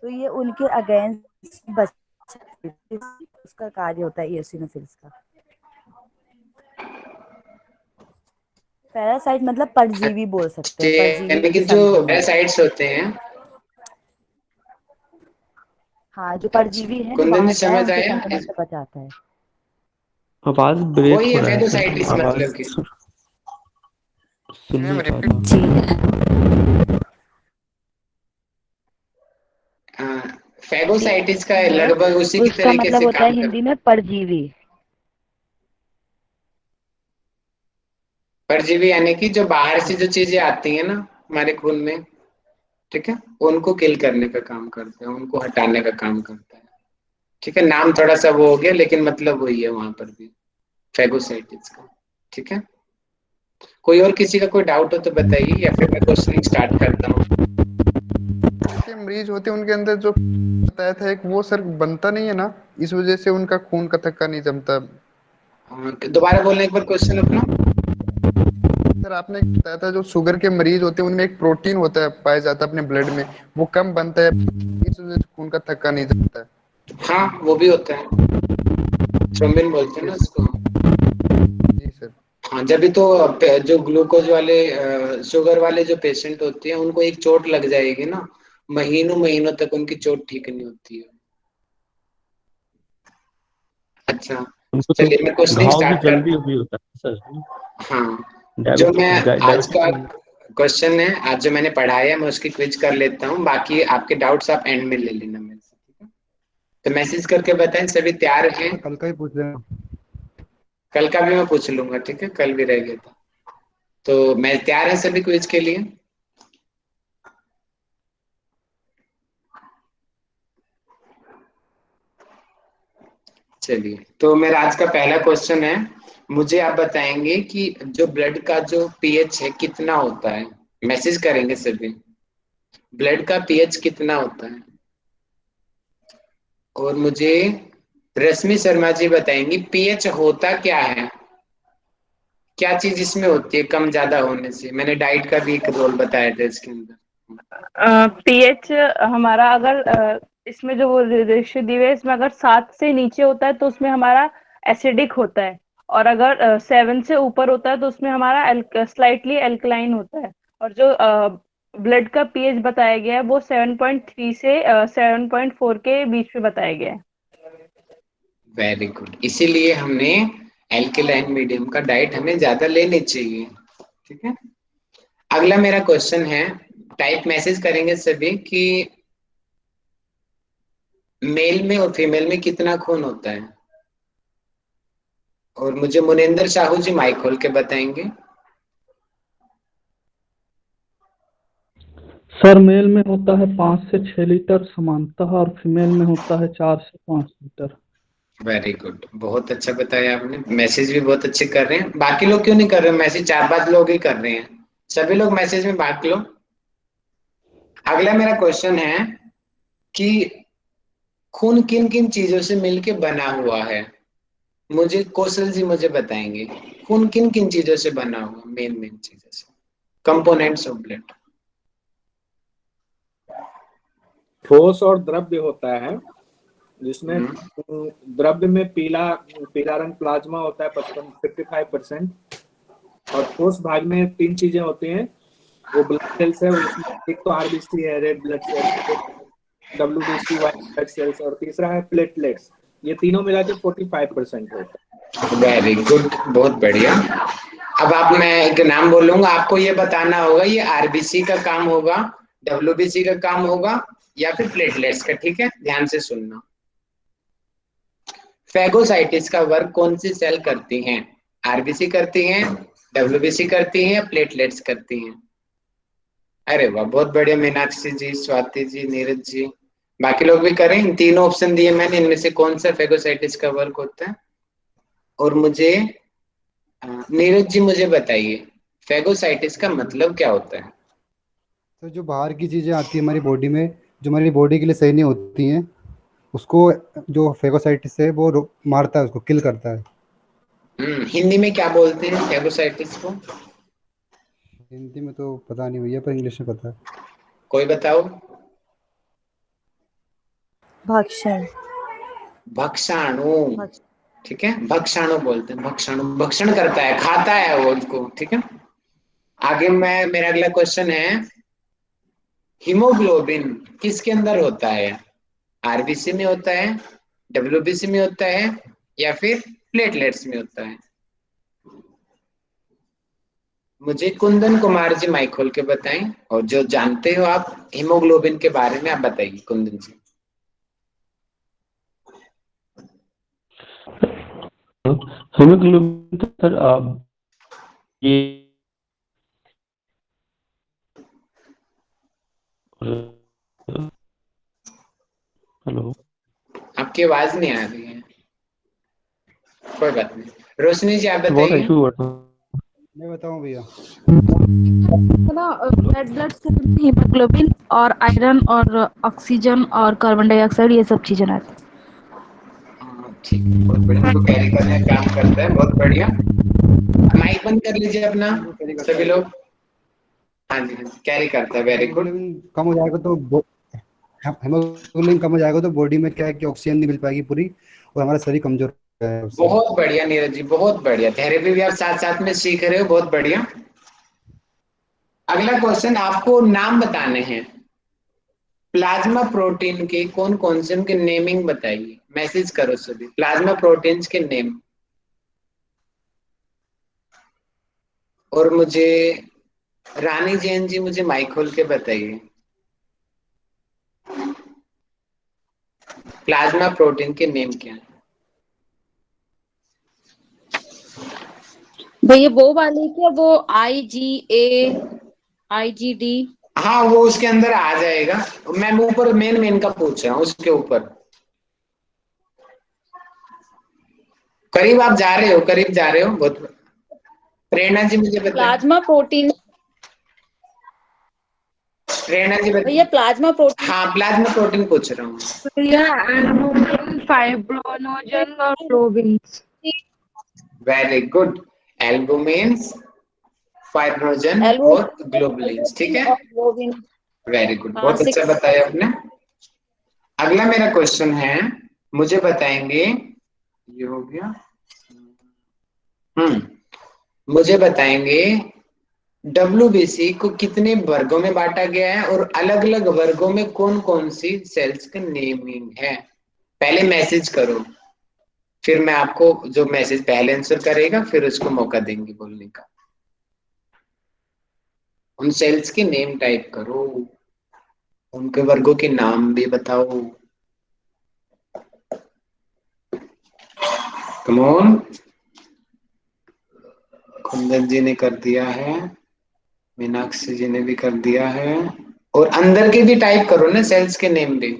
तो ये उनके अगेंस्ट उसका कार्य होता है इयोसिनोफिल्स का। पैरासाइट मतलब परजीवी बोल सकते हैं, परजीवी यानी कि जो संक्रमण। पैरासाइट्स होते हैं, हाँ, जो अच्छा परजीवी है जो कुंदन जी बाहर जाए समझ उनके आया, संक्रमण से बचाता है। आवाज ब्रेक वही हो है रहा है सर, फेगोसाइटिस आवाज मतलब की। सुन मैम नहीं पा रिपीट। रहा हूँ। जी। फेगोसाइटिस का है, लगभग उसी की उसका तरीके मतलब से होता है काम हिंदी करता में है। परजीवी। परजीवी यानी कि जो बाहर से जो चीजें आती हैं ना हमारे खून में, ठीक है, उनको किल करने का काम करता है, उनको हटाने का काम करता है। ठीक है, नाम थोड़ा सा वो हो गया, लेकिन मतलब वही है वहां पर भी, फेगोसाइटिस का। ठीक है, कोई और किसी का कोई डाउट हो तो बताइए, या फिर मैं क्वेश्चनिंग स्टार्ट करता हूँ। के मरीज होते हैं उनके अंदर जो बताया था एक, वो सर बनता नहीं है ना, इस वजह से उनका खून का थक्का नहीं जमता। हाँ, दोबारा बोलने एक बार क्वेश्चन अपना। सर आपने बताया था जो शुगर के मरीज होते हैं उनमें एक प्रोटीन होता है, पाया जाता है अपने ब्लड में, वो कम बनता है, इस वजह से खून का थक्का नहीं जमता है। हाँ वो भी होता है, थ्रोम्बिन बोलते हैं ना जी उसको। जी सर। हाँ, जब भी तो जो ग्लूकोज वाले शुगर वाले जो पेशेंट होते हैं, उनको एक चोट लग जाएगी ना, महीनों महीनों तक उनकी चोट ठीक नहीं होती है। अच्छा, उनको तो चलिए मैं क्वेश्चनिंग घाव भी स्टार्ट जल्दी करता हूँ। भी होता है सर। हाँ, जो मैं डायबिटीज आज डायबिटीज का क्वेश्चन है, आज जो मैंने पढ़ाया है, मैं उसकी क्विज कर लेता हूँ, बाकी आपके डाउट्स आप एंड में ले लेना मेरे से, ठीक है। तो मैसेज करके बताएं सभी तैयार हैं। सर कल का ही पूछ लेना। कल का भी मैं पूछ लूंगा, ठीक है, कल भी रह गया था। तो मैं तैयार है सभी क्विज के लिए। चलिए, तो मेरा आज का पहला क्वेश्चन है, मुझे आप बताएंगे कि जो ब्लड का जो पीएच है कितना होता है। मैसेज करेंगे सभी, ब्लड का पीएच कितना होता है। और मुझे रश्मि शर्मा जी बताएंगी पीएच होता क्या है, क्या चीज इसमें होती है कम ज्यादा होने से। मैंने डाइट का भी एक रोल बताया था इसके अंदर। पीएच हमारा अगर इसमें जो वो रेशियो दी हुई है, इसमें अगर 7 से नीचे होता है तो उसमें हमारा एसिडिक होता है, और अगर 7 से ऊपर होता है तो उसमें हमारा स्लाइटली एल्कलाइन होता है। और जो ब्लड का पीएच बताया गया है वो 7.3 से 7.4 के बीच में बताया गया है। वेरी गुड, इसीलिए हमने एल्केलाइन मीडियम का डाइट हमें ज्यादा लेनी चाहिए। ठीक है, अगला मेरा क्वेश्चन है, टाइप मैसेज करेंगे सभी कि मेल में और फीमेल में कितना खून होता है। और मुझे मुनिंदर साहू जी माइक खोल के बताएंगे। सर मेल में होता है 5 से 6 लीटर समानतः, और फीमेल में होता है 4 से 5 लीटर। वेरी गुड, बहुत अच्छा बताया आपने, मैसेज भी बहुत अच्छे कर रहे हैं। बाकी लोग क्यों नहीं कर रहे मैसेज? 4-5 लोग ही कर रहे हैं, सभी लोग मैसेज में बांट लो। अगला मेरा क्वेश्चन है कि खून किन किन चीजों से मिलके बना हुआ है। मुझे कौशल जी मुझे बताएंगे खून किन किन चीजों से बना हुआ, मेन मेन चीजों से, कंपोनेंट्स ऑफ ब्लड। ठोस और द्रव्य होता है, जिसमें द्रव्य में पीला पीला रंग प्लाज्मा होता है 55% और ठोस भाग में 3 चीजें होती हैं, वो ब्लड सेल्स है, उसमें एक तो आरबीसी है red blood cells, WBC white blood sales, और तीसरा है प्लेटलेट्स। ये तीनों मिला के 45% होता है। वेरी गुड, बहुत बढ़िया। अब आप, मैं एक नाम बोलूंगा, आपको ये बताना होगा ये आरबीसी का काम होगा, डब्ल्यूबीसी का काम होगा या फिर प्लेटलेट्स का। ठीक है, ध्यान से सुनना। फैगोसाइटिस का वर्क कौन सी सेल करती हैं? आरबीसी करती हैं, डब्ल्यूबीसी करती हैं या प्लेटलेट्स करती हैं? अरे वाह, बहुत बढ़िया। मीनाक्षी जी, स्वाति जी, नीरज जी, बाकी लोग भी करें। इन तीनों ऑप्शन दिए मैंने, इनमें से कौन सा फैगोसाइटिस का वर्क होता है? और मुझे नीरज जी मुझे बताइए फैगोसाइटिस का मतलब क्या होता है? तो जो बाहर की चीज़ें आती है हमारी बॉडी में, जो हमारी बॉडी के लिए सही नहीं होती हैं, उसको जो फेगोसाइटिस है वो मारता है, उसको किल करता है। हिंदी में क्या बोलते हैं फैगोसाइटिस को? हिंदी में तो पता नहीं भैया, पर इंग्लिश में पता है। कोई बताओ। भक्षण। भक्षाणु। ठीक है, भक्षाणु बोलते हैं, भक्षाणु भक्षण करता है, खाता है वो उसको। ठीक है, आगे मेरा अगला क्वेश्चन है, हीमोग्लोबिन किसके अंदर होता है? आरबीसी में होता है, डब्ल्यूबीसी में होता है या फिर प्लेटलेट्स में होता है? मुझे कुंदन कुमार जी माइक खोल के बताएं, और जो जानते हो आप हीमोग्लोबिन के बारे में आप बताइए कुंदन जी। हीमोग्लोबिन तो सर ये हेलो, आपकी आवाज नहीं आ रही है। कोई बात नहीं, रोशनी जी आप बहुत बताइए। इशू हुआ था। मैं बताऊं भैया, रेड ब्लड सेल में हीमोग्लोबिन और आयरन और ऑक्सीजन और कार्बन डाइऑक्साइड ये सब चीजें रहती हैं। ठीक है, बहुत बढ़िया, तो कैरी करने का काम करता है, बहुत बढ़िया। माइक बंद कर लीजिए अपना सभी लोग। हाँ जी, कैरी करता है, वेरी गुड। हीमोग्लोबिन कम हो जाएगा तो हीमोग्लोबिन कम हो जाएगा तो बॉडी में क्या है कि ऑक्सीजन नहीं मिल पाएगी पूरी, और हमारा शरीर कमजोर हो जाएगा उससे। बहुत बढ़िया नीरज जी, बहुत बढ़िया। थेरेपी भी आप साथ साथ में सीख रहे हो, बहुत बढ़िया। अगला क्वेश्चन, आपको नाम बताने हैं प्लाज्मा प्रोटीन के, कौन कौन से, उनके नेमिंग बताइए। मैसेज करो सभी, प्लाज्मा प्रोटीन्स के नेम। और मुझे रानी जैन जी मुझे माइक खोल के बताइए प्लाज्मा प्रोटीन के नेम क्या है? भैया वो वाले क्या, वो IgA IgD? हाँ, वो उसके अंदर आ जाएगा। मैं ऊपर मेन मेन का पूछ रहा हूँ, उसके ऊपर। करीब आप जा रहे हो, करीब जा रहे हो बहुत। प्रेरणा जी मुझे बताएं, प्लाज्मा प्रोटीन, प्रेरणा जी बताएं। भैया प्लाज्मा प्रोटीन। हाँ, प्लाज्मा प्रोटीन पूछ रहा हूँ। भैया एल्बुमिन, फाइब्रोनोजन और ग्लोबिन। वेरी गुड, एल्बुमिन्स, फाइब्रोजन और ग्लोबुलिन्स, ठीक है, और ग्लोबिन। वेरी गुड, हाँ, बहुत अच्छा 6। बताया आपने। अगला मेरा क्वेश्चन है, मुझे बताएंगे, ये हो गया। मुझे बताएंगे WBC को कितने वर्गों में बांटा गया है और अलग अलग वर्गों में कौन कौन सी सेल्स का नेमिंग है। पहले मैसेज करो, फिर मैं आपको जो मैसेज पहले आंसर करेगा फिर उसको मौका देंगे बोलने का। उन सेल्स के नेम टाइप करो, उनके वर्गों के नाम भी बताओ। कम ऑन, कुंदन जी ने कर दिया है, मीनाक्षी जी ने भी कर दिया है, और अंदर के भी टाइप करो ना सेल्स के नेम भी।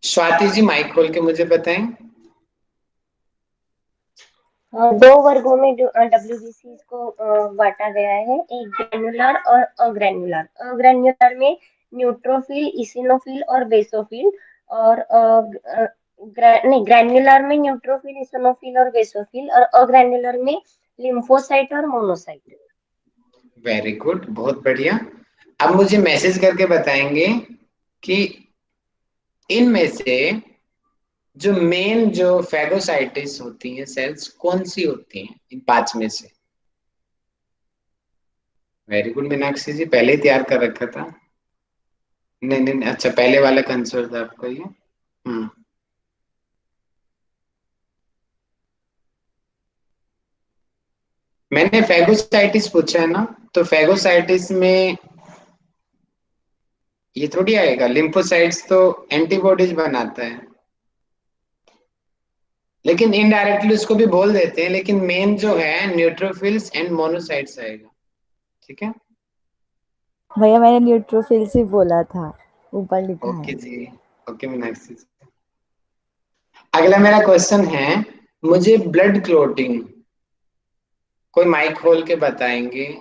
स्वाति जी माइक खोल के मुझे बताएं। 2 वर्गों में जो WBC को बांटा गया है, एक ग्रैन्युलर और अग्रैन्युलर। अग्रैन्युलर में न्यूट्रोफिल, इसिनोफिल और बेसोफिल, और ग्रैन्युलर में न्यूट्रोफिल, इसिनोफिल और बेसोफिल, और अग्रैन्युलर में लिम्फोसाइट और मोनोसाइट। वेरी गुड, बहुत बढ़िया। अब मुझे मैसेज करके बताएंगे कि इनमें से जो मेन जो फैगोसाइटिस होती हैं सेल्स कौन सी होती हैं इन 5 में से। वेरी गुड मीनाक्षी जी, पहले ही तैयार कर रखा था। नहीं नहीं नहीं, अच्छा पहले वाला का आंसर था आपका ये। मैंने फैगोसाइटिस पूछा है ना, तो फैगोसाइटिस में ये थोड़ी आएगा, लिम्फोसाइट्स तो एंटीबॉडीज बनाता है, लेकिन इनडायरेक्टली उसको भी बोल देते हैं, लेकिन मेन जो है न्यूट्रोफिल्स एंड मोनोसाइट्स आएगा, ठीक है। भैया मैंने न्यूट्रोफिल से बोला था, ऊपर लिखा ओके है। जी, ओके मीनाक्षी जी। अगला मेरा क्वेश्चन है, मुझे ब्लड क्लोटिंग, कोई माइक खोल के बताएंगे।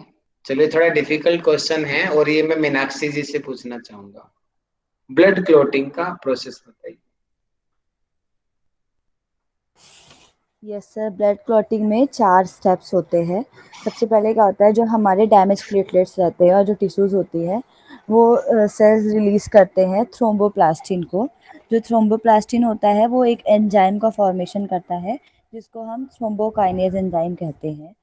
चलिए थोड़ा डिफिकल्ट क्वेश्चन है और ये मैं मीनाक्षी जी से पूछना चाहूंगा। ब्लड क्लोटिंग का प्रोसेस बताइए। यस सर, ब्लड क्लॉटिंग में 4 स्टेप्स होते हैं। सबसे पहले क्या होता है, जो हमारे डैमेज प्लेटलेट्स रहते हैं और जो टिश्यूज़ होती है वो सेल्स रिलीज़ करते हैं थ्रोम्बोप्लास्टिन को। जो थ्रोम्बोप्लास्टिन होता है वो एक एंजाइम का फॉर्मेशन करता है जिसको हम थ्रोम्बोकाइनेज एंजाइम कहते हैं।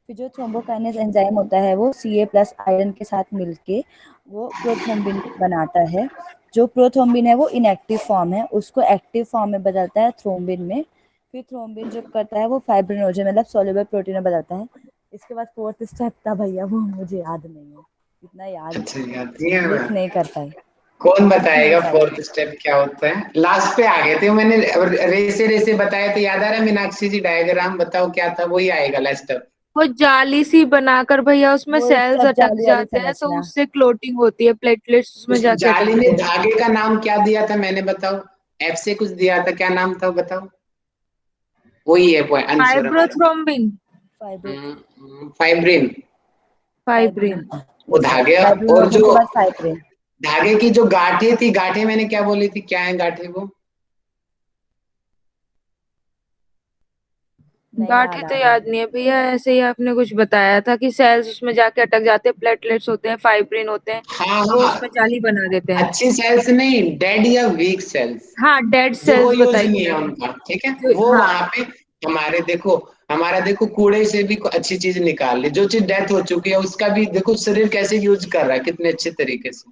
फिर जो थ्रोम्बोकाइनेज एंजाइम होता है वो Ca+ आयरन के साथ मिलके वो प्रोथ्रोम्बिन बनाता है। जो प्रोथ्रोम्बिन है वो इनएक्टिव फॉर्म है, उसको एक्टिव फॉर्म में बदलता है थ्रोम्बिन में। फिर थ्रोम्बिन जो करता है वो फाइब्रिनोजन मतलब सॉल्युबल प्रोटीन में बदलता है। इसके बाद 4th स्टेप था भैया, वो मुझे याद नहीं है, इतना याद अच्छा याद नहीं है, लिख नहीं कर पाए। कौन लिख नहीं बताएगा पाई। 4th स्टेप क्या होता है। लास्ट पे आ गए थे, मैंने रेसे रेसे बताया तो याद आ रहा है मीनाक्षी जी, डायग्राम बताओ क्या था, वही आएगा लास्ट स्टेप। वो जाली सी बनाकर भैया उसमें वो सेल्स स्टेप अटक जाली वाली जाते हैं तो संरचना। उससे क्लोटिंग होती है, प्लेटलेट्स उसमें उस जाके जाली अटकते में हैं। धागे का नाम क्या दिया था मैंने, बताओ। F से कुछ दिया था, क्या नाम था बताओ। वही है आंसर हमारा। फाइब्रोथ्रोम्बिन। फाइब्रिन। फाइब्रिन। वो धागे, और फाइब्रिनोजन जो के बाद फाइब्रिन। धागे की जो गांठें थी, गांठें मैंने क्या बोली थी, क्या है गांठें वो। नहीं गांठें याद आ तो रहा याद है। नहीं है भैया, ऐसे ही आपने कुछ बताया था कि सेल्स उसमें जाके अटक जाते हैं, प्लेटलेट्स होते हैं, फाइब्रिन होते हैं, हाँ वो हाँ, उसमें जाली बना देते हैं। अच्छी सेल्स नहीं, डेड या वीक सेल्स, हाँ, डेड जो वो सेल्स यूज नहीं बताइए है आप। उनका, ठीक है, जो वो हाँ। वहां पे हमारे देखो, हमारा देखो कूड़े से भी अच्छी चीज निकाल ली, जो चीज डेथ हो चुकी है उसका भी देखो शरीर कैसे यूज कर रहा है कितने अच्छे तरीके से।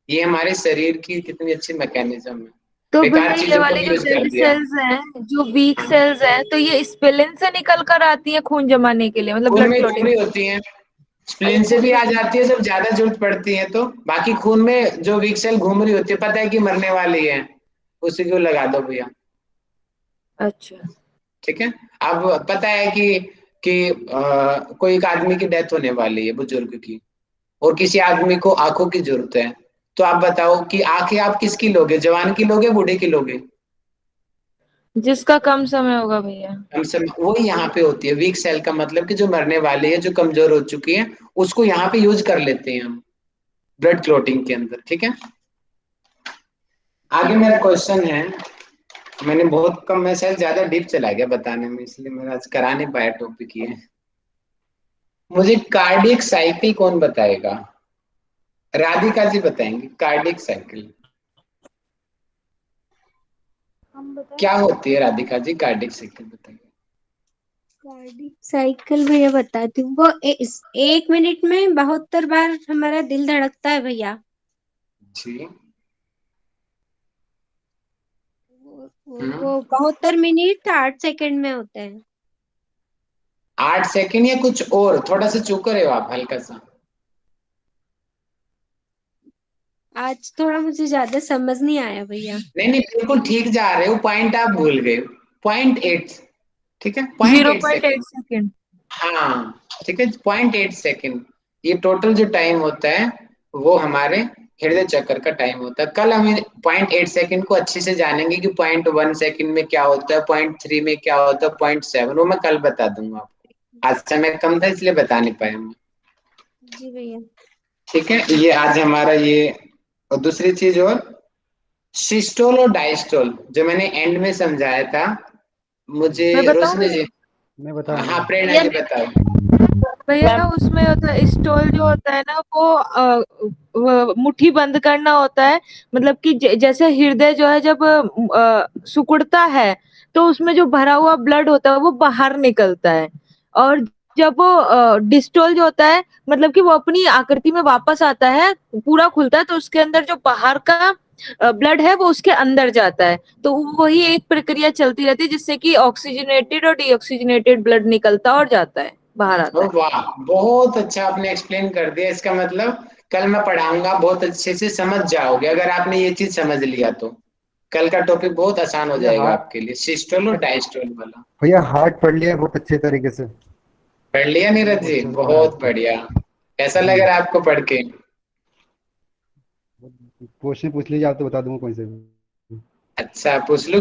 ये हमारे शरीर की कितनी अच्छी मैकेनिज्म है, तो भैया बेकार ये चीजों को वाली भी जो यूज कर डेड दिया। सेल्स हैं, जो वीक सेल्स हैं, तो ये स्पिलिन से निकल कर आती हैं खून जमाने के लिए, मतलब खून ब्लड में घूम क्लॉटिंग। रही होती है, और ये स्प्लीन से खून भी में आ जाती है जब ज्यादा जरूरत पड़ती है तो। बाकी खून में जो वीक सेल घूम रही होती है, पता है कि मरने वाली है, उसी को लगा दो भैया, अच्छा। ठीक है। अब पता है कि कोई एक आदमी की डेथ होने वाली है बुजुर्ग की, और किसी आदमी को आंखों की जरूरत है, तो आप बताओ कि आंखें आप किसकी लोगे, जवान की लोगे बूढ़े की लोगे? जिसका कम समय होगा भैया। कम समय वो यहाँ पे होती है वीक सेल का मतलब कि जो मरने वाली है, जो कमजोर हो चुकी है, उसको यहाँ पे यूज कर लेते हैं हम ब्लड क्लोटिंग के अंदर। ठीक है, आगे मेरा क्वेश्चन है, मैंने बहुत कम, मैं शायद ज्यादा डीप चला गया बताने में, इसलिए मैं आज करा नहीं पाया टॉपिक ये। मुझे कार्डियक साइकिल कौन बताएगा? राधिका जी बताएंगे कार्डियक साइकिल क्या होती है। राधिका जी कार्डियक साइकिल बताइए। कार्डियक साइकिल भैया बताती हूँ। वो एक मिनट में 72 बार हमारा दिल धड़कता है भैया। जी। वो 72 मिनट 8 सेकंड में होता है। 8 सेकंड या कुछ और? थोड़ा सा चुप रहे हो आप हल्का सा। आज थोड़ा मुझे ज्यादा समझ नहीं आया भैया। नहीं नहीं बिल्कुल ठीक जा रहे हो, पॉइंट आप भूल गए। 0.8, ठीक है 0.8 0.8 सेकंड। सेकेंड। हाँ ठीक है 0.8 सेकंड, ये टोटल जो टाइम होता है वो हमारे हृदय चक्र का टाइम होता है। कल हम 0.8 सेकंड को अच्छे से जानेंगे कि 0.1 सेकंड में क्या होता है, 0.3 में क्या होता है, 0.7 वो मैं कल बता दूंगा आपको। आज समय कम था इसलिए बता नहीं पाया मैं। जी भैया। ठीक है, ये आज हमारा ये। और दूसरी चीज और, सिस्टोल और डायस्टोल जो मैंने एंड में समझाया था, मुझे मैं बताऊं रोशनी भैया? जी। मैं बता रहा हाँ हूँ। प्रेरणा जी बताओ। भैया उसमें होता है स्टोल जो होता है ना वो मुट्ठी बंद करना होता है। मतलब कि जैसे हृदय जो है जब सिकुड़ता है तो उसमें जो भरा हुआ ब्लड होता है वो बाहर निकलता है। और जब वो डिस्टोल जो होता है मतलब कि वो अपनी आकृति में वापस आता है, पूरा खुलता है, तो उसके अंदर जो बाहर का ब्लड है वो उसके अंदर जाता है। तो वही एक प्रक्रिया चलती रहती है जिससे कि ऑक्सीजनेटेड और डीऑक्सीजनेटेड ब्लड निकलता और जाता है, बाहर आता ओ है। वाह, बहुत अच्छा आपने एक्सप्लेन कर दिया। इसका मतलब कल मैं पढ़ाऊंगा, बहुत अच्छे से समझ जाओगे अगर आपने ये चीज समझ लिया तो। कल का टॉपिक बहुत आसान हो भैया जाएगा हार्ट आपके लिए, सिस्टोल और डायस्टोल वाला। भैया हार्ट पढ़ लिया बहुत अच्छे तरीके से। पढ़ लिया नीरज जी? क्वेश्चन पढ़ा बहुत आपको। बढ़िया। कैसा लग जी, रहा है आपको पढ़ के? क्वेश्चन पूछ लीजिए, आप तो बता दूंगा कौन से भी। अच्छा पूछ लूं?